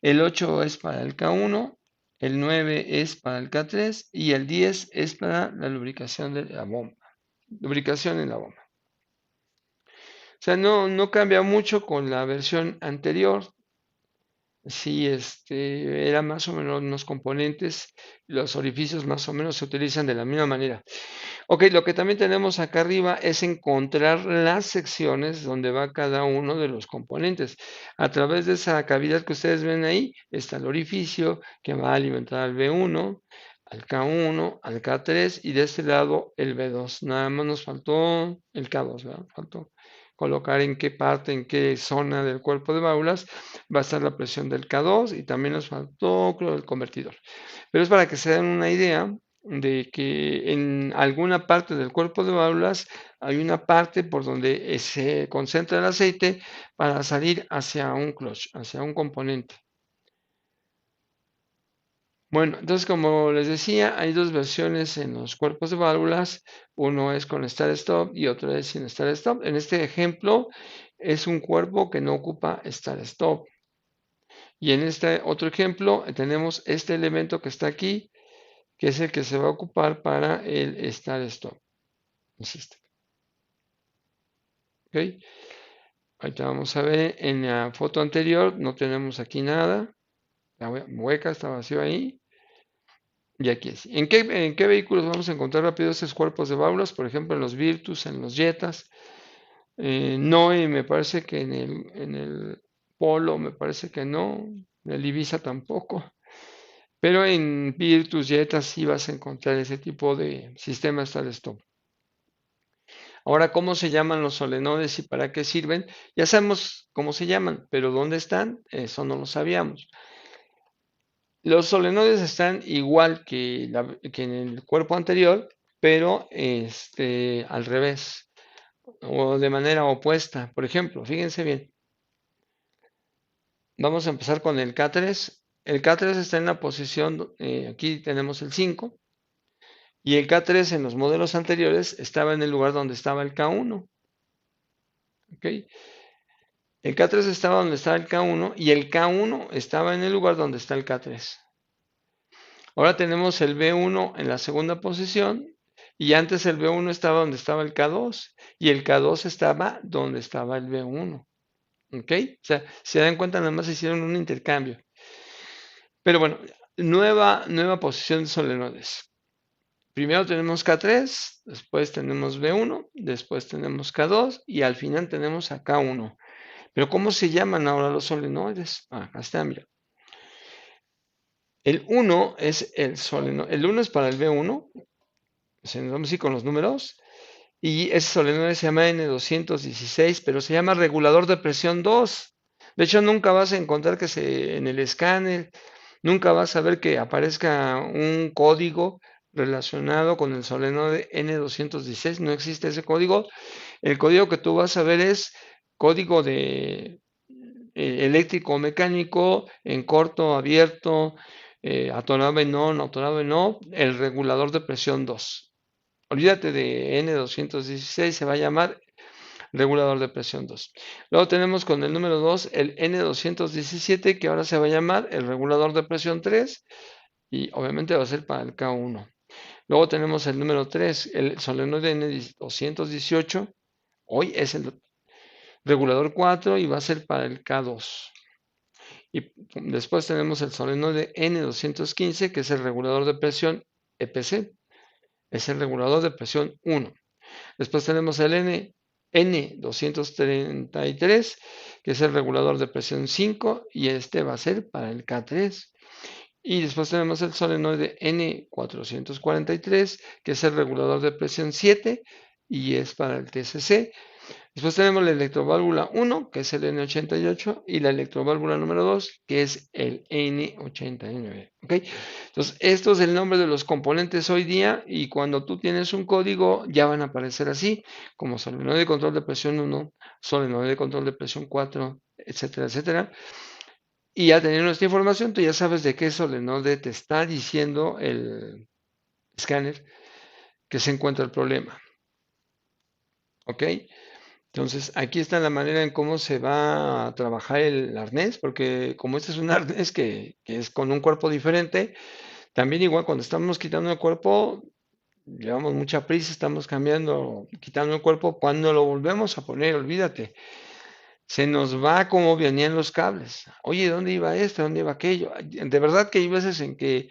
El 8 es para el K1. El 9 es para el K3 y el 10 es para la lubricación de la bomba. Lubricación en la bomba. O sea, no cambia mucho con la versión anterior. Sí, era más o menos unos componentes, los orificios más o menos se utilizan de la misma manera. Ok, lo que también tenemos acá arriba es encontrar las secciones donde va cada uno de los componentes. A través de esa cavidad que ustedes ven ahí está el orificio que va a alimentar al V1, al K1, al K3 y de este lado el V2. Nada más nos faltó el K2, ¿verdad? Faltó colocar en qué parte, en qué zona del cuerpo de válvulas va a estar la presión del K2 y también nos faltó, creo, el convertidor. Pero es para que se den una idea de que en alguna parte del cuerpo de válvulas hay una parte por donde se concentra el aceite para salir hacia un clutch, hacia un componente. Bueno, entonces como les decía, hay dos versiones en los cuerpos de válvulas. Uno es con Start-Stop y otro es sin Start-Stop. En este ejemplo es un cuerpo que no ocupa Start-Stop. Y en este otro ejemplo tenemos este elemento que está aquí, que es el que se va a ocupar para el Start-Stop. Insisto. ¿Ok? Ahorita vamos a ver en la foto anterior, no tenemos aquí nada. La hueca está vacío ahí. Y aquí es. ¿En qué vehículos vamos a encontrar rápido estos cuerpos de válvulas? Por ejemplo, en los Virtus, en los Jetas. No, y me parece que en el Polo, me parece que no. En el Ibiza tampoco. Pero en Virtus, Jetas sí vas a encontrar ese tipo de sistema start-stop. Ahora, ¿cómo se llaman los solenoides y para qué sirven? Ya sabemos cómo se llaman, pero ¿dónde están? Eso no lo sabíamos. Los solenoides están igual que en el cuerpo anterior, pero al revés o de manera opuesta. Por ejemplo, fíjense bien, vamos a empezar con el K3. El K3 está en la posición, aquí tenemos el 5, y el K3 en los modelos anteriores estaba en el lugar donde estaba el K1. ¿Ok? El K3 estaba donde estaba el K1 y el K1 estaba en el lugar donde está el K3. Ahora tenemos el B1 en la segunda posición y antes el B1 estaba donde estaba el K2 y el K2 estaba donde estaba el B1. ¿Ok? O sea, se dan cuenta, nada más hicieron un intercambio. Pero bueno, nueva posición de solenoides. Primero tenemos K3, después tenemos B1, después tenemos K2 y al final tenemos a K1. Pero ¿cómo se llaman ahora los solenoides? Acá está, mira. El 1 es el solenoide. El 1 es para el B1. Vamos a ir con los números. Y ese solenoide se llama N216, pero se llama regulador de presión 2. De hecho, nunca vas a encontrar que en el escáner, nunca vas a ver que aparezca un código relacionado con el solenoide N216. No existe ese código. El código que tú vas a ver es código de eléctrico o mecánico, en corto, abierto, atorado en on, atorado en off, el regulador de presión 2. Olvídate de N216, se va a llamar regulador de presión 2. Luego tenemos con el número 2 el N217, que ahora se va a llamar el regulador de presión 3 y obviamente va a ser para el K1. Luego tenemos el número 3, el solenoide N218, hoy es el regulador 4 y va a ser para el K2. Y después tenemos el solenoide N215, que es el regulador de presión EPC, es el regulador de presión 1. Después tenemos el N233, que es el regulador de presión 5, y este va a ser para el K3. Y después tenemos el solenoide N443, que es el regulador de presión 7, y es para el TCC. Después tenemos la electroválvula 1, que es el N88, y la electroválvula número 2, que es el N89. ¿Ok? Entonces, esto es el nombre de los componentes hoy día, y cuando tú tienes un código, ya van a aparecer así, como solenoide de control de presión 1, solenoide de control de presión 4, etcétera, etcétera. Y ya teniendo esta información, tú ya sabes de qué solenoide te está diciendo el escáner que se encuentra el problema. ¿Ok? Entonces, aquí está la manera en cómo se va a trabajar el arnés, porque como este es un arnés que es con un cuerpo diferente, también igual cuando estamos quitando el cuerpo, llevamos mucha prisa, estamos cambiando, quitando el cuerpo, cuando lo volvemos a poner, olvídate, se nos va como venían los cables. Oye, ¿dónde iba esto? ¿Dónde iba aquello? De verdad que hay veces en que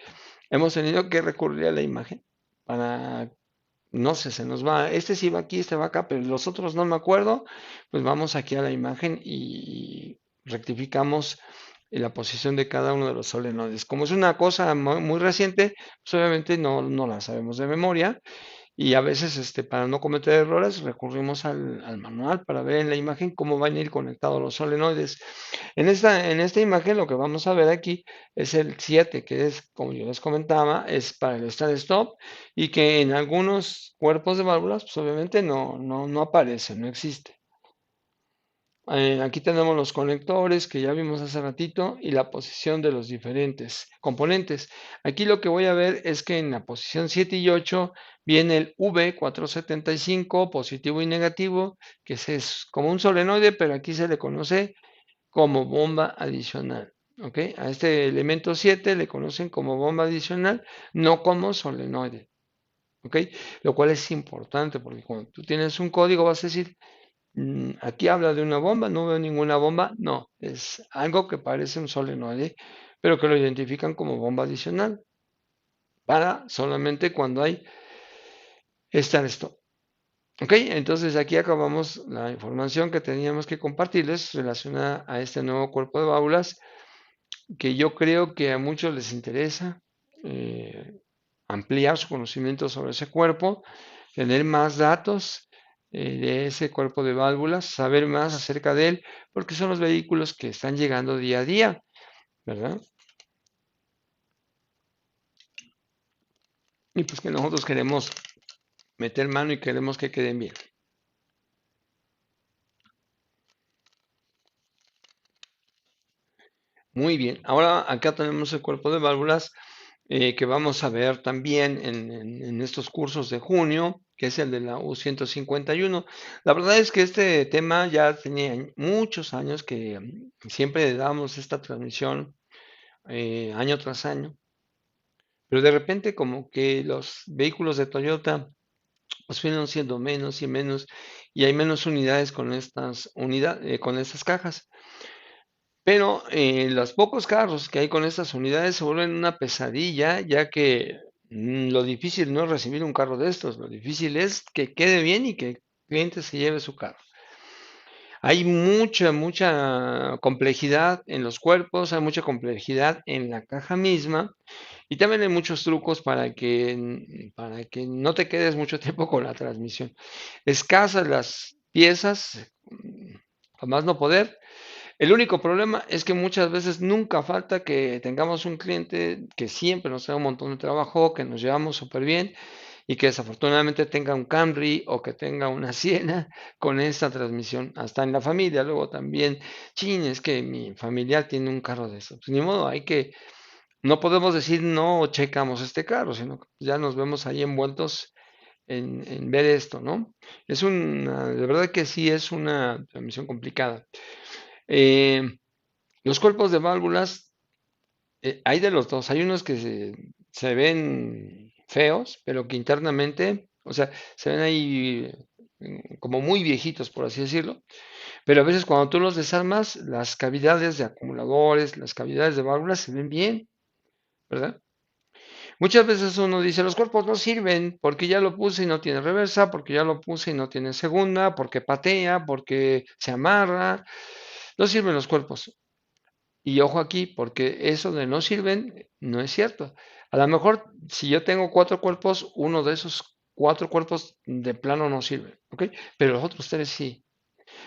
hemos tenido que recurrir a la imagen para, no sé, se nos va, este sí va aquí, este va acá, pero los otros no me acuerdo, pues vamos aquí a la imagen y rectificamos la posición de cada uno de los solenoides. Como es una cosa muy reciente, pues obviamente no la sabemos de memoria y a veces para no cometer errores recurrimos al manual para ver en la imagen cómo van a ir conectados los solenoides. En esta imagen lo que vamos a ver aquí es el 7, que es, como yo les comentaba, es para el start-stop y que en algunos cuerpos de válvulas, pues obviamente no aparece, no existe. Aquí tenemos los conectores que ya vimos hace ratito y la posición de los diferentes componentes. Aquí lo que voy a ver es que en la posición 7 y 8 viene el V475 positivo y negativo, que es como un solenoide, pero aquí se le conoce como bomba adicional. ¿Ok? A este elemento 7 le conocen como bomba adicional, no como solenoide. ¿Ok? Lo cual es importante porque cuando tú tienes un código vas a decir, aquí habla de una bomba, no veo ninguna bomba. No, es algo que parece un solenoide, pero que lo identifican como bomba adicional para solamente cuando hay start stop. Ok, entonces aquí acabamos la información que teníamos que compartirles relacionada a este nuevo cuerpo de válvulas que yo creo que a muchos les interesa ampliar su conocimiento sobre ese cuerpo, tener más datos de ese cuerpo de válvulas, saber más acerca de él, porque son los vehículos que están llegando día a día, ¿verdad? Y pues que nosotros queremos meter mano y queremos que queden bien. Muy bien, ahora acá tenemos el cuerpo de válvulas que vamos a ver también en estos cursos de junio, que es el de la U151. La verdad es que este tema ya tenía muchos años que siempre damos esta transmisión año tras año, pero de repente como que los vehículos de Toyota pues fueron siendo menos y menos y hay menos unidades con estas unidades, con estas cajas. Pero los pocos carros que hay con estas unidades se vuelven una pesadilla, ya que lo difícil no es recibir un carro de estos, lo difícil es que quede bien y que el cliente se lleve su carro. Hay mucha complejidad en los cuerpos, hay mucha complejidad en la caja misma y también hay muchos trucos para que no te quedes mucho tiempo con la transmisión. Escasas las piezas, a más no poder. El único problema es que muchas veces nunca falta que tengamos un cliente que siempre nos da un montón de trabajo, que nos llevamos súper bien y que desafortunadamente tenga un Camry o que tenga una Siena con esta transmisión, hasta en la familia. Luego también, chin, es que mi familiar tiene un carro de eso. Pues ni modo, no podemos decir no checamos este carro, sino que ya nos vemos ahí envueltos en ver esto, ¿no? De verdad que sí es una transmisión complicada. Eh, los cuerpos de válvulas, hay de los dos. Hay unos que se ven feos, pero que internamente, o sea, se ven ahí como muy viejitos, por así decirlo. Pero a veces cuando tú los desarmas, las cavidades de acumuladores, las cavidades de válvulas se ven bien, ¿verdad? Muchas veces uno dice, los cuerpos no sirven porque ya lo puse y no tiene reversa, porque ya lo puse y no tiene segunda, porque patea, porque se amarra. No sirven los cuerpos. Y ojo aquí, porque eso de no sirven no es cierto. A lo mejor si yo tengo cuatro cuerpos, uno de esos cuatro cuerpos de plano no sirve, ¿ok? Pero los otros tres sí.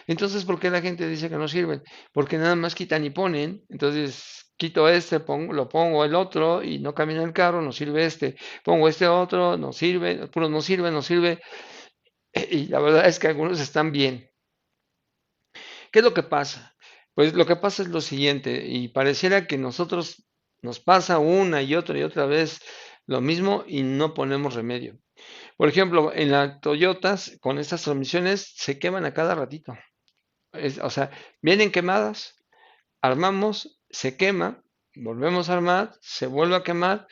Entonces, ¿por qué la gente dice que no sirven? Porque nada más quitan y ponen. Entonces, quito este, lo pongo el otro y no camina el carro, no sirve este. Pongo este otro, no sirve, puro no sirve, no sirve. Y la verdad es que algunos están bien. ¿Qué es lo que pasa? Pues lo que pasa es lo siguiente, y pareciera que nosotros nos pasa una y otra vez lo mismo y no ponemos remedio. Por ejemplo, en las Toyotas, con estas transmisiones se queman a cada ratito. O sea, vienen quemadas, armamos, se quema, volvemos a armar, se vuelve a quemar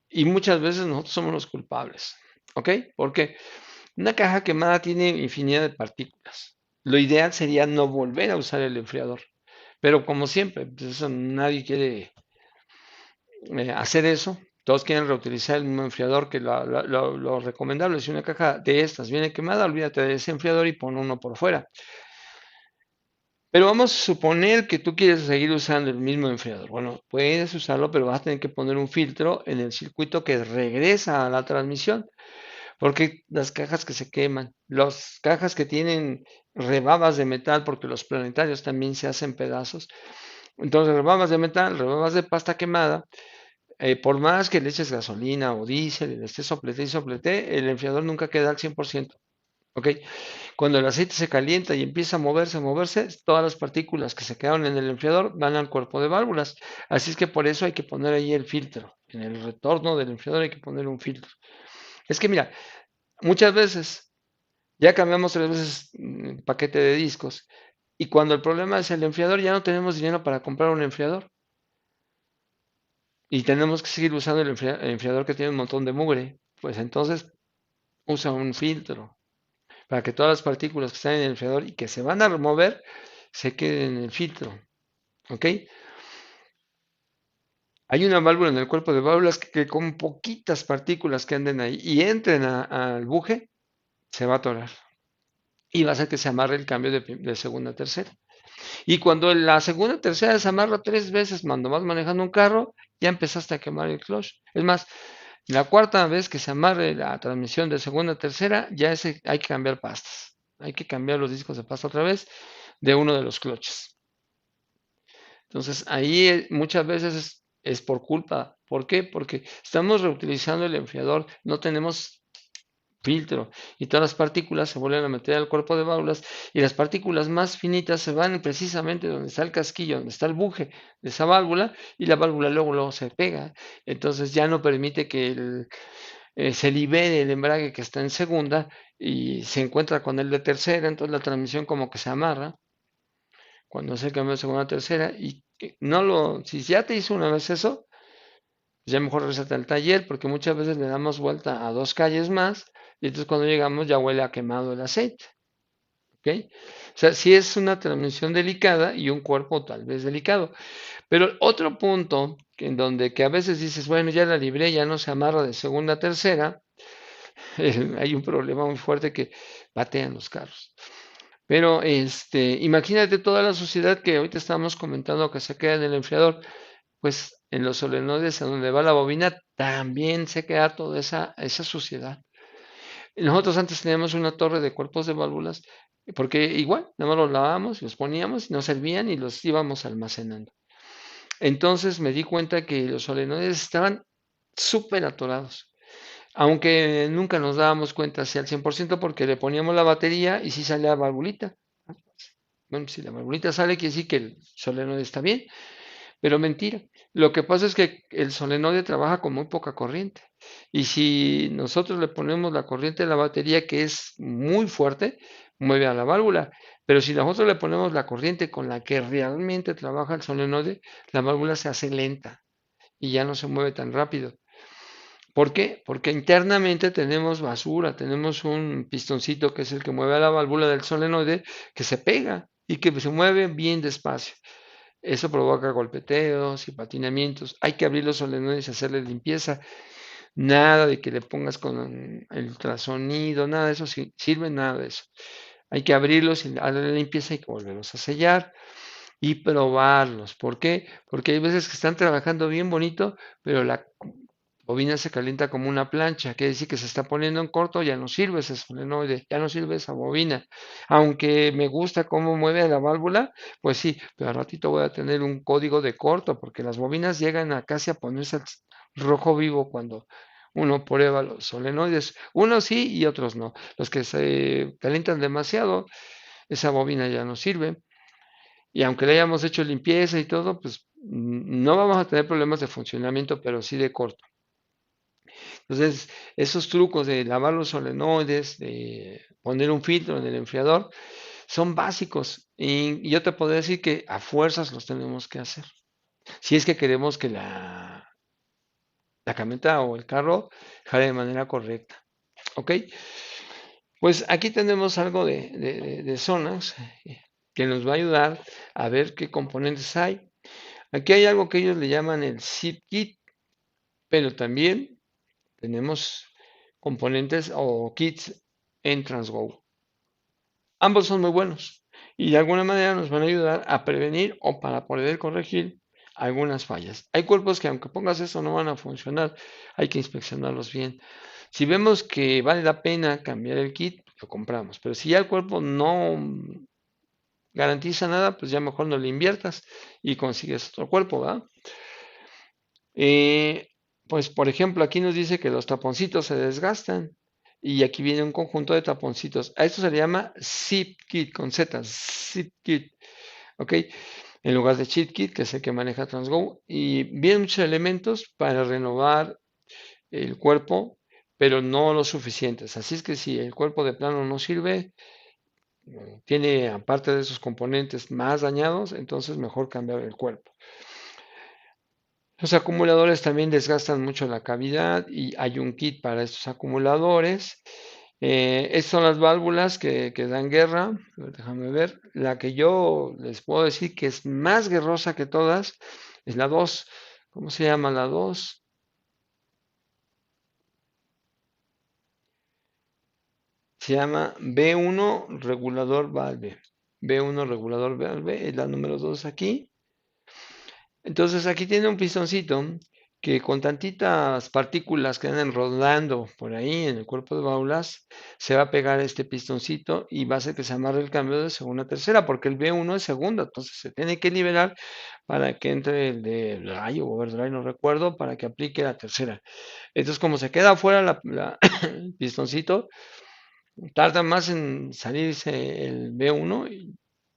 y muchas veces nosotros somos los culpables. ¿Ok? Porque una caja quemada tiene infinidad de partículas. Lo ideal sería no volver a usar el enfriador. Pero como siempre, pues nadie quiere hacer eso. Todos quieren reutilizar el mismo enfriador, que lo recomendable, si una caja de estas viene quemada, olvídate de ese enfriador y pon uno por fuera. Pero vamos a suponer que tú quieres seguir usando el mismo enfriador. Bueno, puedes usarlo, pero vas a tener que poner un filtro en el circuito que regresa a la transmisión, porque las cajas que se queman, las cajas que tienen rebabas de metal, porque los planetarios también se hacen pedazos. Entonces, rebabas de metal, rebabas de pasta quemada, por más que le eches gasolina o diésel y le estés soplete y soplete, el enfriador nunca queda al 100%. ¿Ok? Cuando el aceite se calienta y empieza a moverse, todas las partículas que se quedaron en el enfriador van al cuerpo de válvulas. Así es que por eso hay que poner ahí el filtro. En el retorno del enfriador hay que poner un filtro. Es que mira, muchas veces ya cambiamos 3 veces paquete de discos y cuando el problema es el enfriador, ya no tenemos dinero para comprar un enfriador. Y tenemos que seguir usando el enfriador que tiene un montón de mugre. Pues entonces usa un filtro para que todas las partículas que están en el enfriador y que se van a remover se queden en el filtro. ¿Ok? Hay una válvula en el cuerpo de válvulas que con poquitas partículas que anden ahí y entren al buje, se va a atorar. Y va a hacer que se amarre el cambio de segunda a tercera. Y cuando la segunda o tercera se amarra 3 veces cuando vas manejando un carro, ya empezaste a quemar el clutch. Es más, la cuarta vez que se amarre la transmisión de segunda a tercera, hay que cambiar pastas. Hay que cambiar los discos de pasta otra vez de uno de los clutches. Entonces, ahí muchas veces es por culpa. ¿Por qué? Porque estamos reutilizando el enfriador, no tenemos filtro y todas las partículas se vuelven a meter al cuerpo de válvulas y las partículas más finitas se van precisamente donde está el casquillo, donde está el buje de esa válvula y la válvula luego se pega. Entonces ya no permite que se libere el embrague que está en segunda y se encuentra con el de tercera, entonces la transmisión como que se amarra cuando se cambia de segunda a tercera y si ya te hizo una vez eso, ya mejor regresate al taller porque muchas veces le damos vuelta a 2 calles más y entonces cuando llegamos ya huele a quemado el aceite. ¿Ok? O sea, sí es una transmisión delicada y un cuerpo tal vez delicado. Pero otro punto en donde que a veces dices, bueno, ya la libré, ya no se amarra de segunda a tercera, hay un problema muy fuerte que patean los carros. Pero imagínate toda la suciedad que ahorita estamos comentando que se queda en el enfriador, pues en los solenoides a donde va la bobina también se queda toda esa suciedad. Nosotros antes teníamos una torre de cuerpos de válvulas, porque igual, nada más los lavábamos, los poníamos, nos servían y los íbamos almacenando. Entonces me di cuenta que los solenoides estaban súper atorados. aunque nunca nos dábamos cuenta si al 100% porque le poníamos la batería y sí salía la valvulita. Bueno, si la valvulita sale, quiere decir que el solenoide está bien, pero mentira. Lo que pasa es que el solenoide trabaja con muy poca corriente. Y si nosotros le ponemos la corriente de la batería, que es muy fuerte, mueve a la válvula. Pero si nosotros le ponemos la corriente con la que realmente trabaja el solenoide, la válvula se hace lenta y ya no se mueve tan rápido. ¿Por qué? Porque internamente tenemos basura, tenemos un pistoncito que es el que mueve a la válvula del solenoide que se pega y que se mueve bien despacio. Eso provoca golpeteos y patinamientos. Hay que abrir los solenoides y hacerle limpieza. Nada de que le pongas con el ultrasonido, nada de eso sirve, nada de eso. Hay que abrirlos y darle limpieza y volverlos a sellar y probarlos. ¿Por qué? Porque hay veces que están trabajando bien bonito, pero la bobina se calienta como una plancha, quiere decir que se está poniendo en corto, ya no sirve ese solenoide, ya no sirve esa bobina. Aunque me gusta cómo mueve la válvula, pues sí, pero al ratito voy a tener un código de corto, porque las bobinas llegan a casi a ponerse al rojo vivo cuando uno prueba los solenoides. Unos sí y otros no. Los que se calientan demasiado, esa bobina ya no sirve. Y aunque le hayamos hecho limpieza y todo, pues no vamos a tener problemas de funcionamiento, pero sí de corto. Entonces, esos trucos de lavar los solenoides, de poner un filtro en el enfriador, son básicos. Y yo te puedo decir que a fuerzas los tenemos que hacer. Si es que queremos que la camioneta o el carro jale de manera correcta. ¿Ok? Pues aquí tenemos algo de zonas que nos va a ayudar a ver qué componentes hay. Aquí hay algo que ellos le llaman el zip kit, pero también tenemos componentes o kits en TransGo. Ambos son muy buenos y de alguna manera nos van a ayudar a prevenir o para poder corregir algunas fallas. Hay cuerpos que aunque pongas eso no van a funcionar, hay que inspeccionarlos bien. Si vemos que vale la pena cambiar el kit, lo compramos, pero si ya el cuerpo no garantiza nada, pues ya mejor no le inviertas y consigues otro cuerpo, ¿verdad? Eh, pues por ejemplo, aquí nos dice que los taponcitos se desgastan y aquí viene un conjunto de taponcitos. A esto se le llama zip kit con Z, zip kit, ¿ok? En lugar de cheat kit, que es el que maneja TransGo. Y vienen muchos elementos para renovar el cuerpo, pero no los suficientes. Así es que si el cuerpo de plano no sirve, tiene aparte de esos componentes más dañados, entonces mejor cambiar el cuerpo. Los acumuladores también desgastan mucho la cavidad y hay un kit para estos acumuladores. Estas son las válvulas que dan guerra. Déjame ver. La que yo les puedo decir que es más guerrosa que todas es la 2. ¿Cómo se llama la 2? Se llama B1 regulador valve. B1 regulador valve es la número 2 aquí. Entonces aquí tiene un pistoncito que con tantitas partículas que andan rodando por ahí en el cuerpo de válvulas, se va a pegar este pistoncito y va a hacer que se amarre el cambio de segunda a tercera, porque el B1 es segunda, entonces se tiene que liberar para que entre el de dry o overdrive, no recuerdo, para que aplique la tercera. Entonces como se queda afuera el pistoncito, tarda más en salirse el B1 y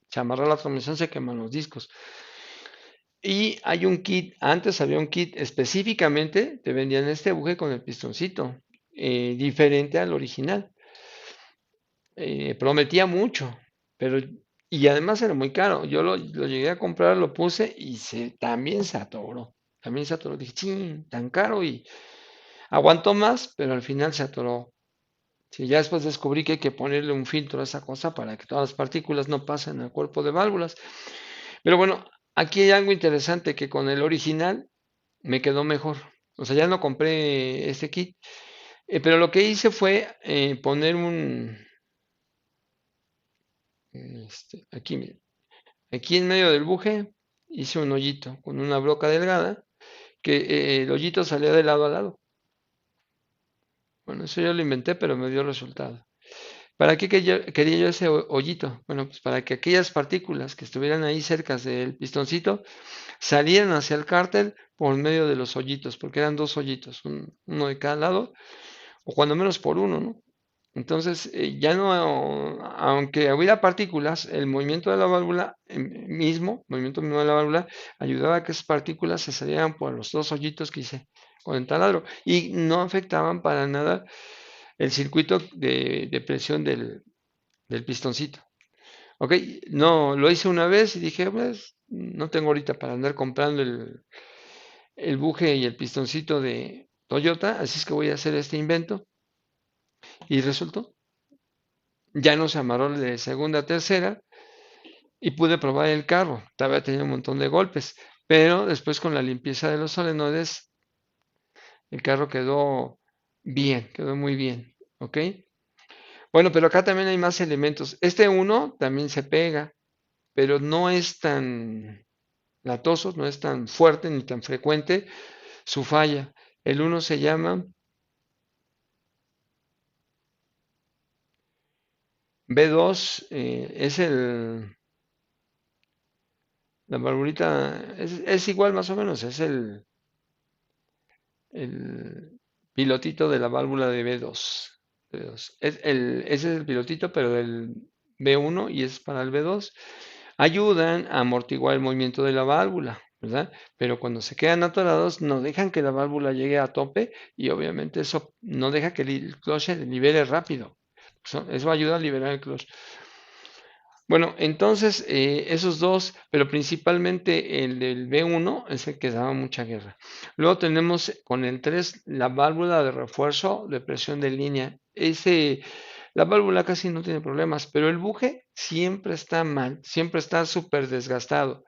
se amarra la transmisión, se queman los discos. Y hay un kit, antes había un kit específicamente, te vendían este buje con el pistoncito, diferente al original. Prometía mucho, pero y además era muy caro. Yo lo llegué a comprar, lo puse y también se atoró. También se atoró. Dije, ching, tan caro y aguantó más, pero al final se atoró. Sí, ya después descubrí que hay que ponerle un filtro a esa cosa para que todas las partículas no pasen al cuerpo de válvulas. Pero bueno, aquí hay algo interesante que con el original me quedó mejor. O sea, ya no compré este kit. Pero lo que hice fue poner aquí, miren, aquí en medio del buje hice un hoyito con una broca delgada que el hoyito salía de lado a lado. Bueno, eso yo lo inventé, pero me dio resultado. ¿Para qué quería yo ese hoyito? Bueno, pues para que aquellas partículas que estuvieran ahí cerca del pistoncito salieran hacia el cárter por medio de los hoyitos, porque eran dos hoyitos, uno de cada lado. o cuando menos por uno, ¿no? Entonces, ya no, aunque hubiera partículas, el movimiento de la válvula movimiento mismo de la válvula, ayudaba a que esas partículas se salieran por los dos hoyitos que hice con el taladro y no afectaban para nada el circuito de presión del pistoncito. Ok, no, lo hice una vez y dije, pues, no tengo ahorita para andar comprando el buje y el pistoncito de Toyota, así es que voy a hacer este invento. Y resultó, ya no se amarró de segunda a tercera y pude probar el carro. Todavía tenía un montón de golpes, pero después con la limpieza de los solenoides, el carro quedó bien, quedó muy bien. ¿Ok? Bueno, pero acá también hay más elementos. Este uno también se pega, pero no es tan latoso, no es tan fuerte ni tan frecuente su falla. El uno se llama B2, es la valvulita, es igual más o menos, es el pilotito de la válvula de B2. Ese es el pilotito, pero del B1 y es para el B2. Ayudan a amortiguar el movimiento de la válvula, ¿verdad? Pero cuando se quedan atorados, no dejan que la válvula llegue a tope y obviamente eso no deja que el clutch se libere rápido. Eso ayuda a liberar el clutch. Bueno, entonces esos dos, pero principalmente el del B1 es el que daba mucha guerra. Luego tenemos con el 3 la válvula de refuerzo de presión de línea. La válvula casi no tiene problemas, pero el buje siempre está mal, siempre está súper desgastado.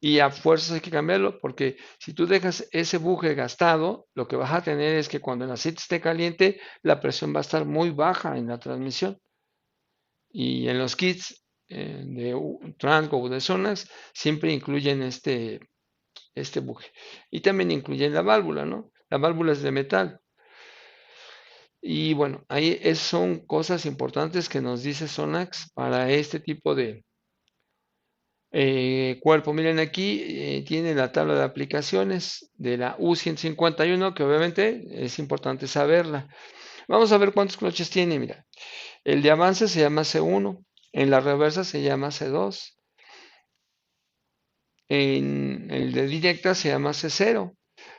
Y a fuerzas hay que cambiarlo, porque si tú dejas ese buje gastado, lo que vas a tener es que cuando el aceite esté caliente, la presión va a estar muy baja en la transmisión. Y en los kits de Transgo o de zonas siempre incluyen este buje. Y también incluyen la válvula, ¿no? La válvula es de metal. Y bueno, ahí son cosas importantes que nos dice Sonax para este tipo de cuerpo. Miren aquí, tiene la tabla de aplicaciones de la U151, que obviamente es importante saberla. Vamos a ver cuántos cloches tiene. Mira, el de avance se llama C1, en la reversa se llama C2, en el de directa se llama C0.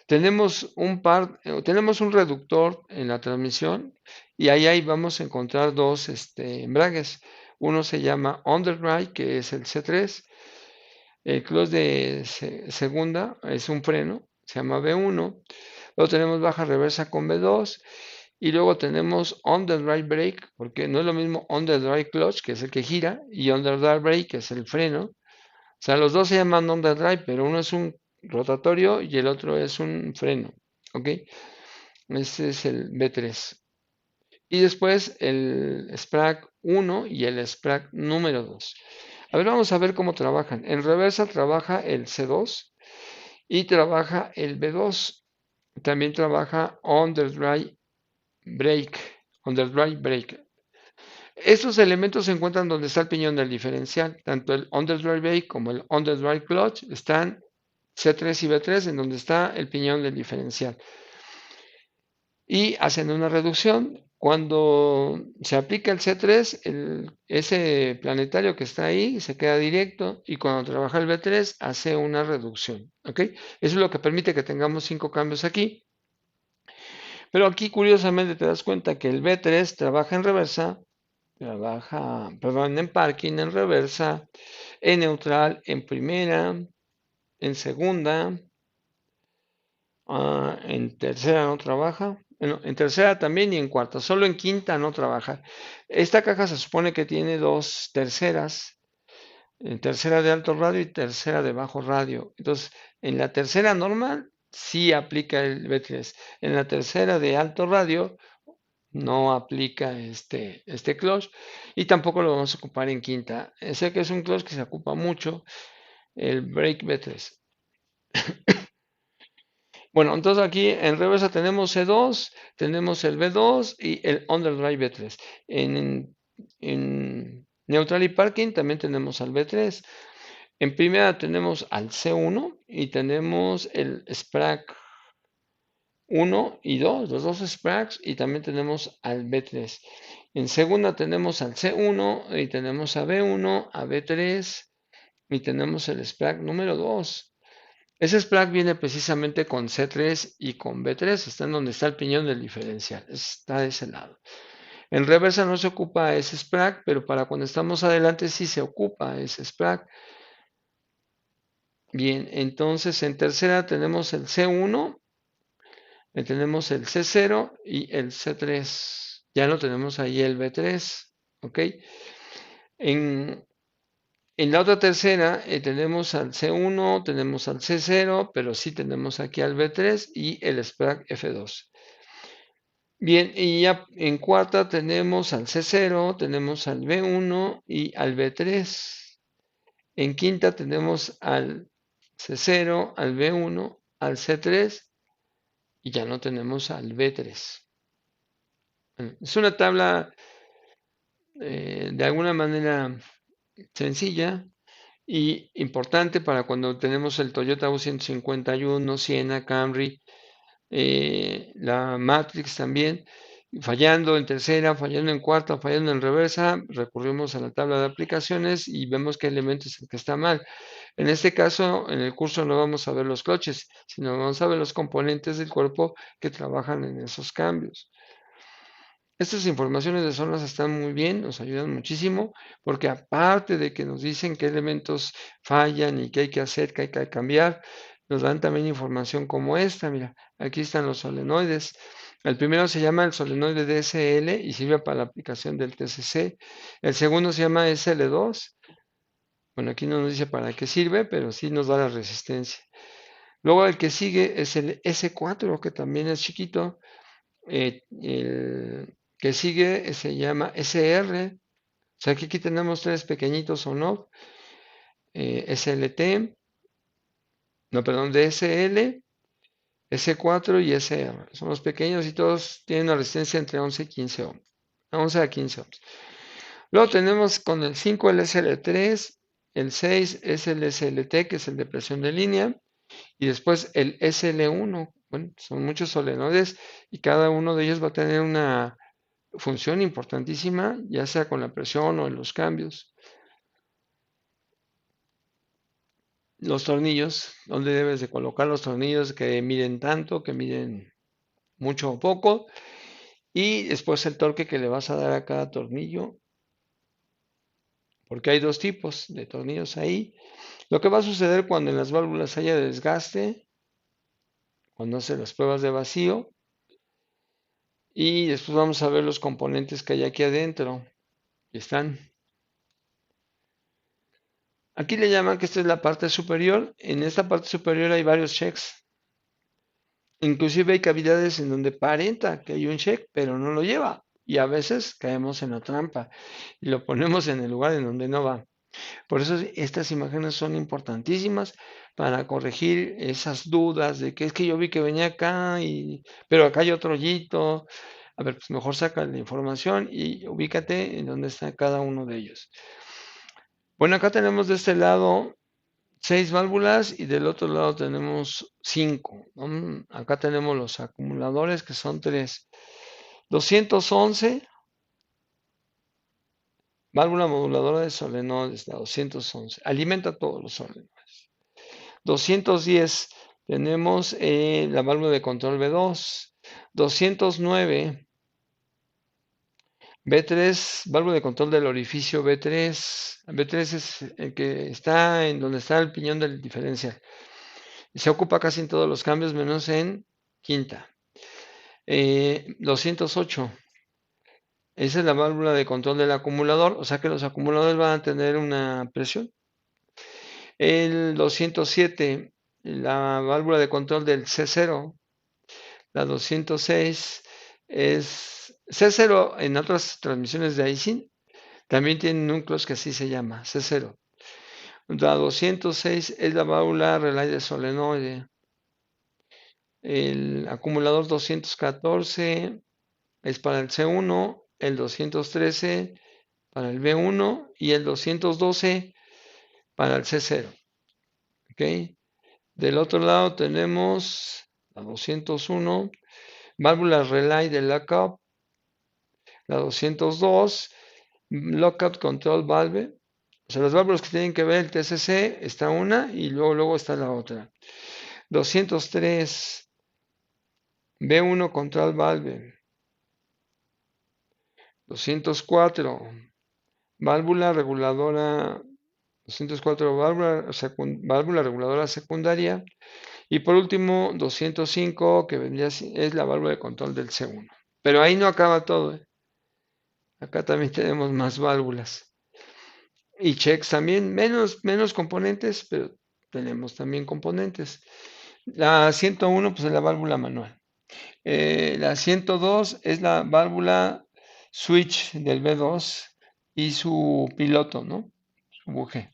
Tenemos un reductor en la transmisión y ahí vamos a encontrar dos embragues. Uno se llama underdrive, que es el C3. El clutch de segunda es un freno, se llama B1. Luego tenemos baja reversa con B2. Y luego tenemos underdrive brake, porque no es lo mismo underdrive clutch, que es el que gira, y underdrive brake, que es el freno. O sea, los dos se llaman underdrive, pero uno es un rotatorio y el otro es un freno. ¿Ok? Este es el B3. Y después el SPRAC 1 y el SPRAC número 2. A ver, vamos a ver cómo trabajan. En reversa trabaja el C2 y trabaja el B2. También trabaja underdrive brake. Underdrive brake. Estos elementos se encuentran donde está el piñón del diferencial. Tanto el underdrive brake como el underdrive clutch están C3 y B3 en donde está el piñón del diferencial. Y hacen una reducción. Cuando se aplica el C3, ese planetario que está ahí se queda directo y cuando trabaja el B3 hace una reducción. ¿Ok? Eso es lo que permite que tengamos 5 cambios aquí. Pero aquí curiosamente te das cuenta que el B3 trabaja en reversa, en parking, en reversa, en neutral, en primera, en segunda, en tercera no trabaja. Bueno, en tercera también y en cuarta, solo en quinta no trabaja. Esta caja se supone que tiene dos terceras, tercera de alto radio y tercera de bajo radio. Entonces, en la tercera normal sí aplica el B3. En la tercera de alto radio no aplica este clutch y tampoco lo vamos a ocupar en quinta. Sé que es un clutch que se ocupa mucho, el brake B3. Bueno, entonces aquí en reversa tenemos C2, tenemos el B2 y el underdrive B3. En neutral y parking también tenemos al B3. En primera tenemos al C1 y tenemos el SPRAC 1 y 2, los dos Sprags, y también tenemos al B3. En segunda tenemos al C1 y tenemos a B1, a B3 y tenemos el Sprag número 2. Ese Sprague viene precisamente con C3 y con B3, está en donde está el piñón del diferencial, está de ese lado. En reversa no se ocupa ese Sprague, pero para cuando estamos adelante sí se ocupa ese Sprague. Bien, entonces en tercera tenemos el C1, tenemos el C0 y el C3. Ya no tenemos ahí el B3, ¿ok? En, en la otra tercera tenemos al C1, tenemos al C0, pero sí tenemos aquí al B3 y el Sprague F2. Bien, y ya en cuarta tenemos al C0, tenemos al B1 y al B3. En quinta tenemos al C0, al B1, al C3 y ya no tenemos al B3. Es una tabla de alguna manera sencilla y importante para cuando tenemos el Toyota U151, Siena, Camry, la Matrix también, fallando en tercera, fallando en cuarta, fallando en reversa, recurrimos a la tabla de aplicaciones y vemos qué elemento es el que está mal. En este caso, en el curso no vamos a ver los cloches, sino vamos a ver los componentes del cuerpo que trabajan en esos cambios. Estas informaciones de zonas están muy bien, nos ayudan muchísimo, porque aparte de que nos dicen qué elementos fallan y qué hay que hacer, qué hay que cambiar, nos dan también información como esta. Mira, aquí están los solenoides. El primero se llama el solenoide DSL y sirve para la aplicación del TCC. El segundo se llama SL2. Bueno, aquí no nos dice para qué sirve, pero sí nos da la resistencia. Luego el que sigue es el S4, que también es chiquito. El que sigue se llama SR. O sea que aquí tenemos tres pequeñitos o no. SLT, no, perdón, DSL, S4 y SR. Son los pequeños y todos tienen una resistencia entre 11 y 15 ohms. 11 a 15 ohms. Luego tenemos con el 5 el SL3, el 6 es el SLT, que es el de presión de línea, y después el SL1. Bueno, son muchos solenoides y cada uno de ellos va a tener una función importantísima, ya sea con la presión o en los cambios. Los tornillos, donde debes de colocar los tornillos que miden tanto, que miden mucho o poco, y después el torque que le vas a dar a cada tornillo, porque hay dos tipos de tornillos ahí. Lo que va a suceder cuando en las válvulas haya desgaste, cuando hace las pruebas de vacío, y después vamos a ver los componentes que hay aquí adentro, que están. Aquí le llaman que esta es la parte superior. En esta parte superior hay varios checks. Inclusive hay cavidades en donde aparenta que hay un check, pero no lo lleva. Y a veces caemos en la trampa y lo ponemos en el lugar en donde no va. Por eso estas imágenes son importantísimas para corregir esas dudas de que es que yo vi que venía acá, pero acá hay otro hoyito. A ver, pues mejor saca la información y ubícate en dónde está cada uno de ellos. Bueno, acá tenemos de este lado 6 válvulas y del otro lado tenemos 5. Acá tenemos los acumuladores que son 3. 211, válvula moduladora de solenoides, la 211. Alimenta todos los solenoides. 210, tenemos la válvula de control B2. 209, B3, válvula de control del orificio B3. B3 es el que está en donde está el piñón del diferencial. Se ocupa casi en todos los cambios, menos en quinta. 208. Esa es la válvula de control del acumulador, o sea que los acumuladores van a tener una presión. El 207, la válvula de control del C0. La 206 es C0 en otras transmisiones de ISIN. También tienen núcleos que así se llama, C0. La 206 es la válvula relay de solenoide. El acumulador 214 es para el C1, el 213 para el B1 y el 212 para el C0. ¿Ok? Del otro lado tenemos la 201, válvula relay de lockup, la 202, lockup control valve. O sea, las válvulas que tienen que ver el TCC, está una y luego está la otra. 203, B1 control valve. 204, válvula reguladora. 204, válvula reguladora secundaria. Y por último, 205, que es la válvula de control del C1. Pero ahí no acaba todo, ¿eh? Acá también tenemos más válvulas. Y checks también, menos componentes, pero tenemos también componentes. La 101, pues es la válvula manual. La 102 es la válvula switch del B2 y su piloto, ¿no? Su buje.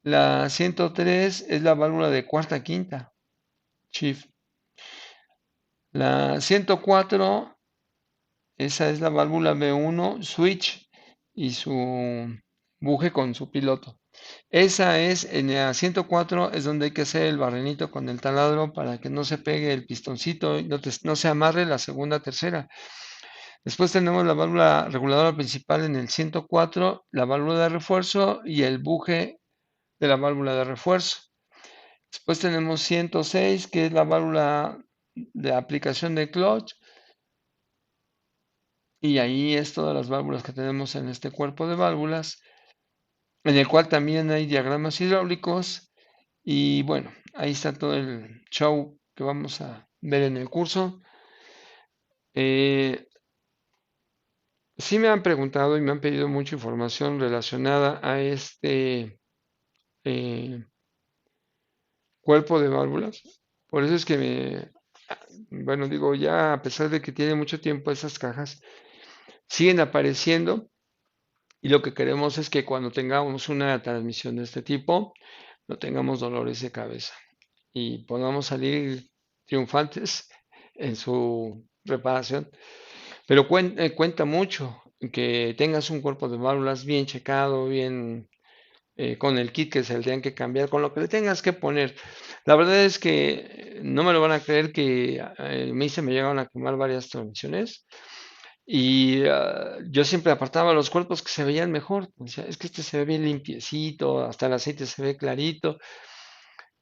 La 103 es la válvula de cuarta quinta, shift. La 104, esa es la válvula B1 switch y su buje con su piloto. Esa es, en la 104 es donde hay que hacer el barrenito con el taladro para que no se pegue el pistoncito y no se amarre la segunda, tercera. Después tenemos la válvula reguladora principal en el 104, la válvula de refuerzo y el buje de la válvula de refuerzo. Después tenemos 106, que es la válvula de aplicación de clutch. Y ahí es todas las válvulas que tenemos en este cuerpo de válvulas, en el cual también hay diagramas hidráulicos. Y bueno, ahí está todo el show que vamos a ver en el curso. Eh, sí me han preguntado y me han pedido mucha información relacionada a este eh, cuerpo de válvulas. Por eso es que bueno, digo, ya a pesar de que tiene mucho tiempo esas cajas, siguen apareciendo y lo que queremos es que cuando tengamos una transmisión de este tipo, no tengamos dolores de cabeza y podamos salir triunfantes en su reparación. Pero cuenta mucho que tengas un cuerpo de válvulas bien checado, bien con el kit que se le tengan que cambiar, con lo que le tengas que poner. La verdad es que no me lo van a creer que me llegaron a quemar varias transmisiones y yo siempre apartaba los cuerpos que se veían mejor. Decía, es que este se ve bien limpiecito, hasta el aceite se ve clarito.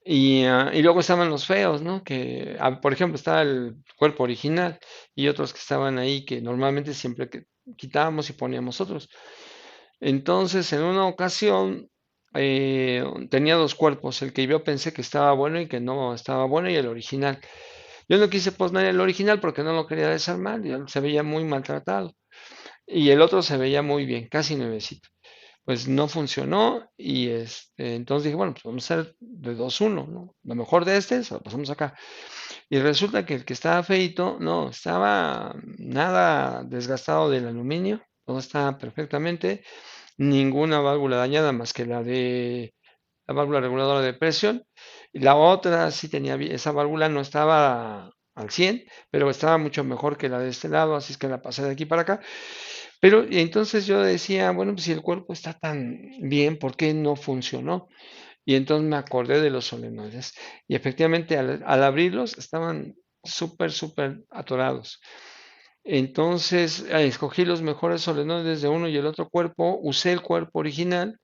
Y luego estaban los feos, ¿no? Que, por ejemplo, estaba el cuerpo original y otros que estaban ahí que normalmente siempre que quitábamos y poníamos otros. Entonces, en una ocasión tenía dos cuerpos, el que yo pensé que estaba bueno y que no estaba bueno y el original. Yo no quise poner el original porque no lo quería desarmar, y se veía muy maltratado. Y el otro se veía muy bien, casi nuevecito. Pues no funcionó y entonces dije, bueno, pues vamos a hacer de 2-1, ¿no? Lo mejor de este se lo pasamos acá. Y resulta que el que estaba feito, no, estaba nada desgastado del aluminio, todo estaba perfectamente, ninguna válvula dañada más que la válvula reguladora de presión. Y la otra sí tenía, esa válvula no estaba al 100, pero estaba mucho mejor que la de este lado, así es que la pasé de aquí para acá. Pero y entonces yo decía, bueno, pues si el cuerpo está tan bien, ¿por qué no funcionó? Y entonces me acordé de los solenoides. Y efectivamente al abrirlos estaban súper atorados. Entonces escogí los mejores solenoides de uno y el otro cuerpo, usé el cuerpo original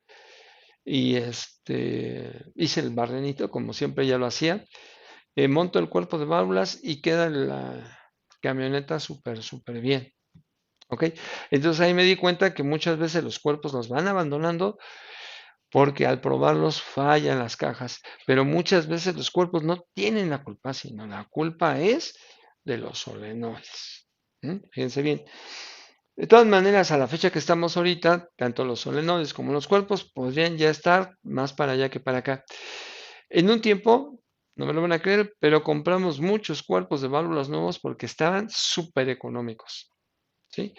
y hice el barrenito como siempre ya lo hacía. Monto el cuerpo de válvulas y queda la camioneta súper bien. ¿Ok? Entonces ahí me di cuenta que muchas veces los cuerpos los van abandonando porque al probarlos fallan las cajas, pero muchas veces los cuerpos no tienen la culpa, sino la culpa es de los solenoides. Fíjense bien. De todas maneras, a la fecha que estamos ahorita, tanto los solenoides como los cuerpos podrían ya estar más para allá que para acá. En un tiempo, no me lo van a creer, pero compramos muchos cuerpos de válvulas nuevos porque estaban súper económicos. ¿Sí?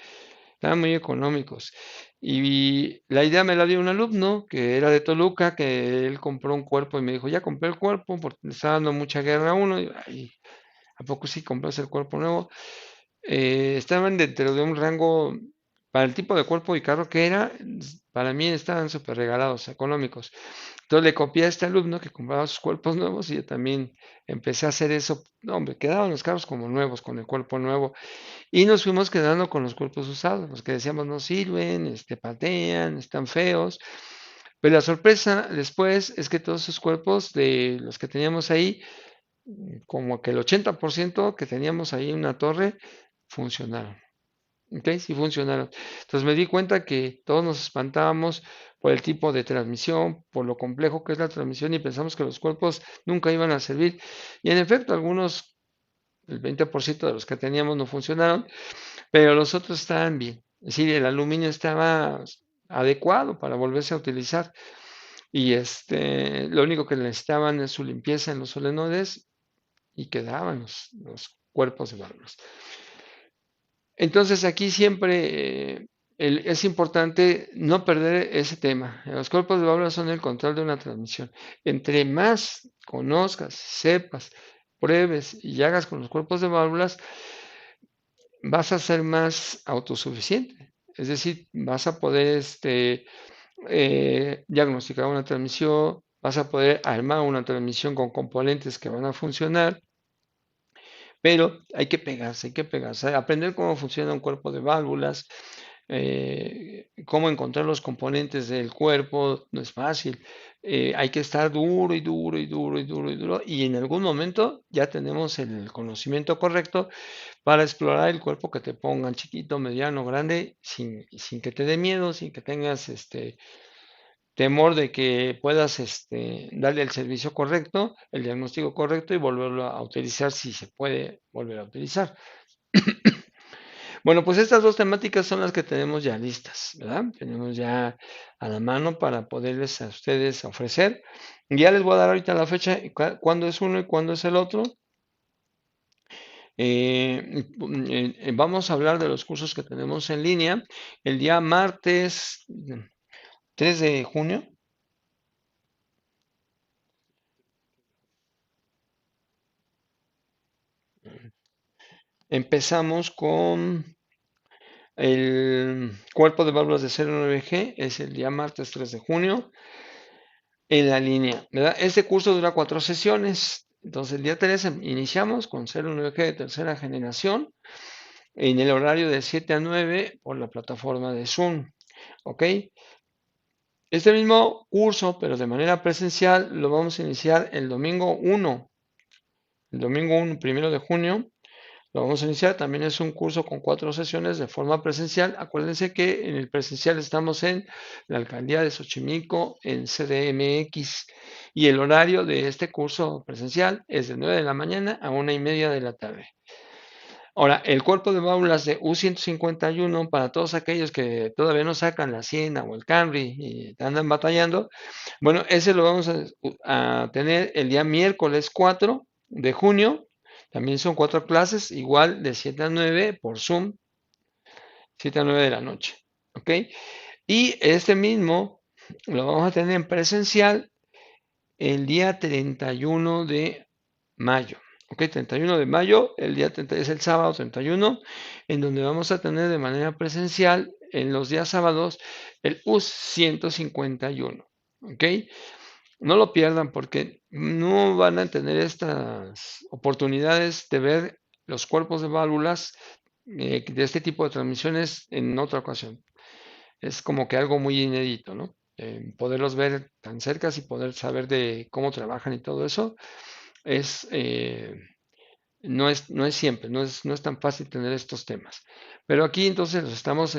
Estaban muy económicos. Y la idea me la dio un alumno que era de Toluca, que él compró un cuerpo y me dijo, ya compré el cuerpo porque le está dando mucha guerra a uno. Y, ay, ¿a poco sí compras el cuerpo nuevo? Estaban dentro de un rango, para el tipo de cuerpo y carro que era, para mí estaban súper regalados, económicos. Entonces le copié a este alumno que compraba sus cuerpos nuevos y yo también empecé a hacer eso. No, hombre, quedaban los carros como nuevos, con el cuerpo nuevo. Y nos fuimos quedando con los cuerpos usados, los que decíamos no sirven, patean, están feos. Pero la sorpresa después es que todos esos cuerpos de los que teníamos ahí, como que el 80% que teníamos ahí en una torre, funcionaron. ¿Ok? Sí funcionaron. Entonces me di cuenta que todos nos espantábamos por el tipo de transmisión, por lo complejo que es la transmisión y pensamos que los cuerpos nunca iban a servir. Y en efecto, algunos, el 20% de los que teníamos no funcionaron, pero los otros estaban bien. Es decir, el aluminio estaba adecuado para volverse a utilizar. Y lo único que necesitaban es su limpieza en los solenoides y quedaban los cuerpos de válvulas. Entonces aquí siempre es importante no perder ese tema. Los cuerpos de válvulas son el control de una transmisión. Entre más conozcas, sepas, pruebes y hagas con los cuerpos de válvulas, vas a ser más autosuficiente. Es decir, vas a poder diagnosticar una transmisión, vas a poder armar una transmisión con componentes que van a funcionar, pero hay que pegarse, aprender cómo funciona un cuerpo de válvulas, cómo encontrar los componentes del cuerpo, no es fácil. Hay que estar duro y duro y duro y duro y duro, y en algún momento ya tenemos el conocimiento correcto para explorar el cuerpo que te pongan, chiquito, mediano, grande, sin que te dé miedo, sin que tengas temor de que puedas darle el servicio correcto, el diagnóstico correcto y volverlo a utilizar si se puede volver a utilizar. Bueno, pues estas dos temáticas son las que tenemos ya listas, ¿verdad? Tenemos ya a la mano para poderles a ustedes ofrecer. Ya les voy a dar ahorita la fecha, cuándo es uno y cuándo es el otro. Vamos a hablar de los cursos que tenemos en línea. El día martes 3 de junio empezamos con el cuerpo de válvulas de 09G, es el día martes 3 de junio en la línea, ¿verdad? Este curso dura 4 sesiones. Entonces el día 3 iniciamos con 09G de tercera generación en el horario de 7 a 9 por la plataforma de Zoom. ¿Ok? Este mismo curso, pero de manera presencial, lo vamos a iniciar el domingo 1. El domingo 1, 1 de junio, lo vamos a iniciar. También es un curso con 4 sesiones de forma presencial. Acuérdense que en el presencial estamos en la alcaldía de Xochimilco, en CDMX. Y el horario de este curso presencial es de 9 de la mañana a 1:30 de la tarde. Ahora, el cuerpo de válvulas de U151, para todos aquellos que todavía no sacan la Siena o el Camry y andan batallando, bueno, ese lo vamos a tener el día miércoles 4 de junio. También son 4 clases, igual de 7 a 9 por Zoom, 7 a 9 de la noche. ¿Ok? Y este mismo lo vamos a tener en presencial el día 31 de mayo. Ok, 31 de mayo, el día 30 es el sábado 31, en donde vamos a tener de manera presencial en los días sábados el US 151. Ok, no lo pierdan porque no van a tener estas oportunidades de ver los cuerpos de válvulas de este tipo de transmisiones en otra ocasión. Es como que algo muy inédito, ¿no? Poderlos ver tan cerca y poder saber de cómo trabajan y todo eso es, no es siempre, no es tan fácil tener estos temas. Pero aquí entonces los estamos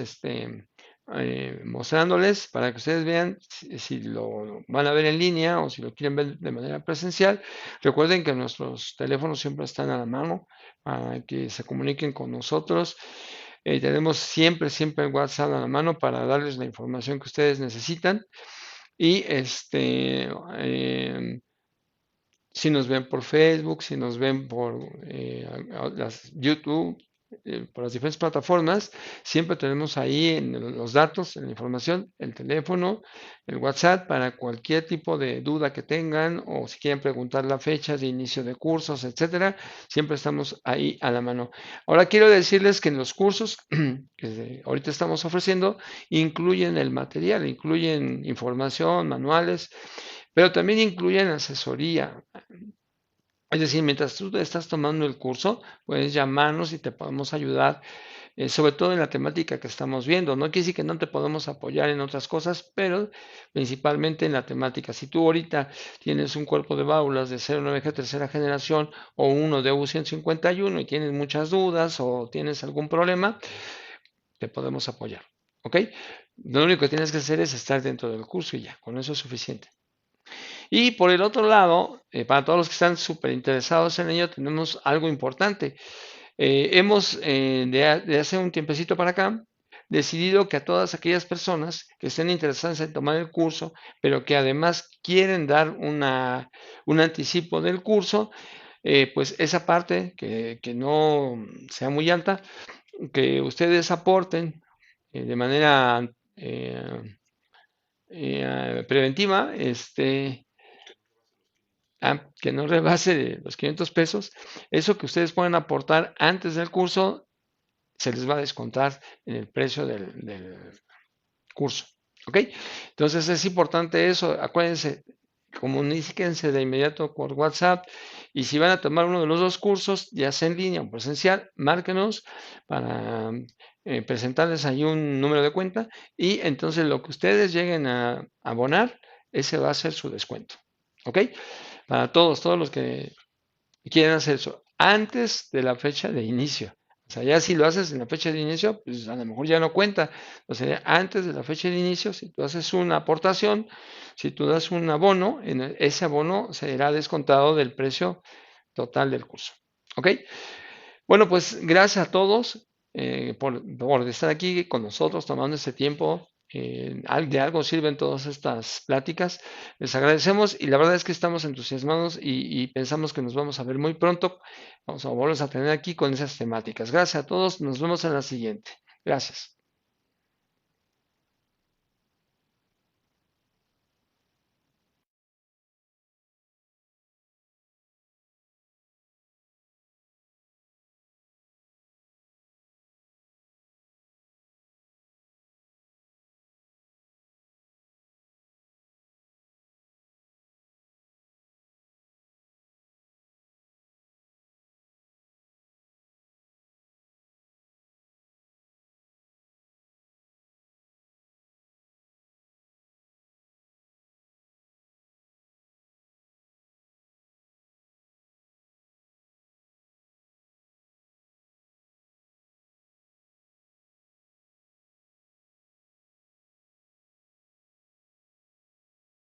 mostrándoles para que ustedes vean si lo van a ver en línea o si lo quieren ver de manera presencial. Recuerden que nuestros teléfonos siempre están a la mano para que se comuniquen con nosotros. Tenemos siempre, siempre el WhatsApp a la mano para darles la información que ustedes necesitan. Y si nos ven por Facebook, si nos ven por las YouTube, por las diferentes plataformas, siempre tenemos ahí en los datos, en la información, el teléfono, el WhatsApp para cualquier tipo de duda que tengan o si quieren preguntar la fecha de inicio de cursos, etcétera, siempre estamos ahí a la mano. Ahora quiero decirles que en los cursos que ahorita estamos ofreciendo incluyen el material, incluyen información, manuales, pero también incluyen asesoría. Es decir, mientras tú estás tomando el curso, puedes llamarnos y te podemos ayudar, sobre todo en la temática que estamos viendo. No quiere decir que no te podemos apoyar en otras cosas, pero principalmente en la temática. Si tú ahorita tienes un cuerpo de válvulas de 09G tercera generación o uno de U151 y tienes muchas dudas o tienes algún problema, te podemos apoyar. ¿Ok? Lo único que tienes que hacer es estar dentro del curso y ya, con eso es suficiente. Y por el otro lado, para todos los que están súper interesados en ello, tenemos algo importante. Hemos, de hace un tiempecito para acá, decidido que a todas aquellas personas que estén interesadas en tomar el curso, pero que además quieren dar un anticipo del curso, pues esa parte que no sea muy alta, que ustedes aporten de manera preventiva, que no rebase los 500 pesos, eso que ustedes pueden aportar antes del curso se les va a descontar en el precio del curso. ¿Ok? Entonces es importante eso. Acuérdense, comuníquense de inmediato por WhatsApp y si van a tomar uno de los dos cursos, ya sea en línea o presencial, márquenos para presentarles ahí un número de cuenta y entonces lo que ustedes lleguen a abonar, ese va a ser su descuento. ¿Ok? Para todos los que quieren hacer eso antes de la fecha de inicio. O sea, ya si lo haces en la fecha de inicio, pues a lo mejor ya no cuenta. O sea, antes de la fecha de inicio, si tú haces una aportación, si tú das un abono, ese abono será descontado del precio total del curso. ¿Ok? Bueno, pues gracias a todos por estar aquí con nosotros tomando este tiempo. De algo sirven todas estas pláticas. Les agradecemos y la verdad es que estamos entusiasmados y pensamos que nos vamos a ver muy pronto. Vamos a volver a tener aquí con esas temáticas. Gracias a todos. Nos vemos en la siguiente. Gracias.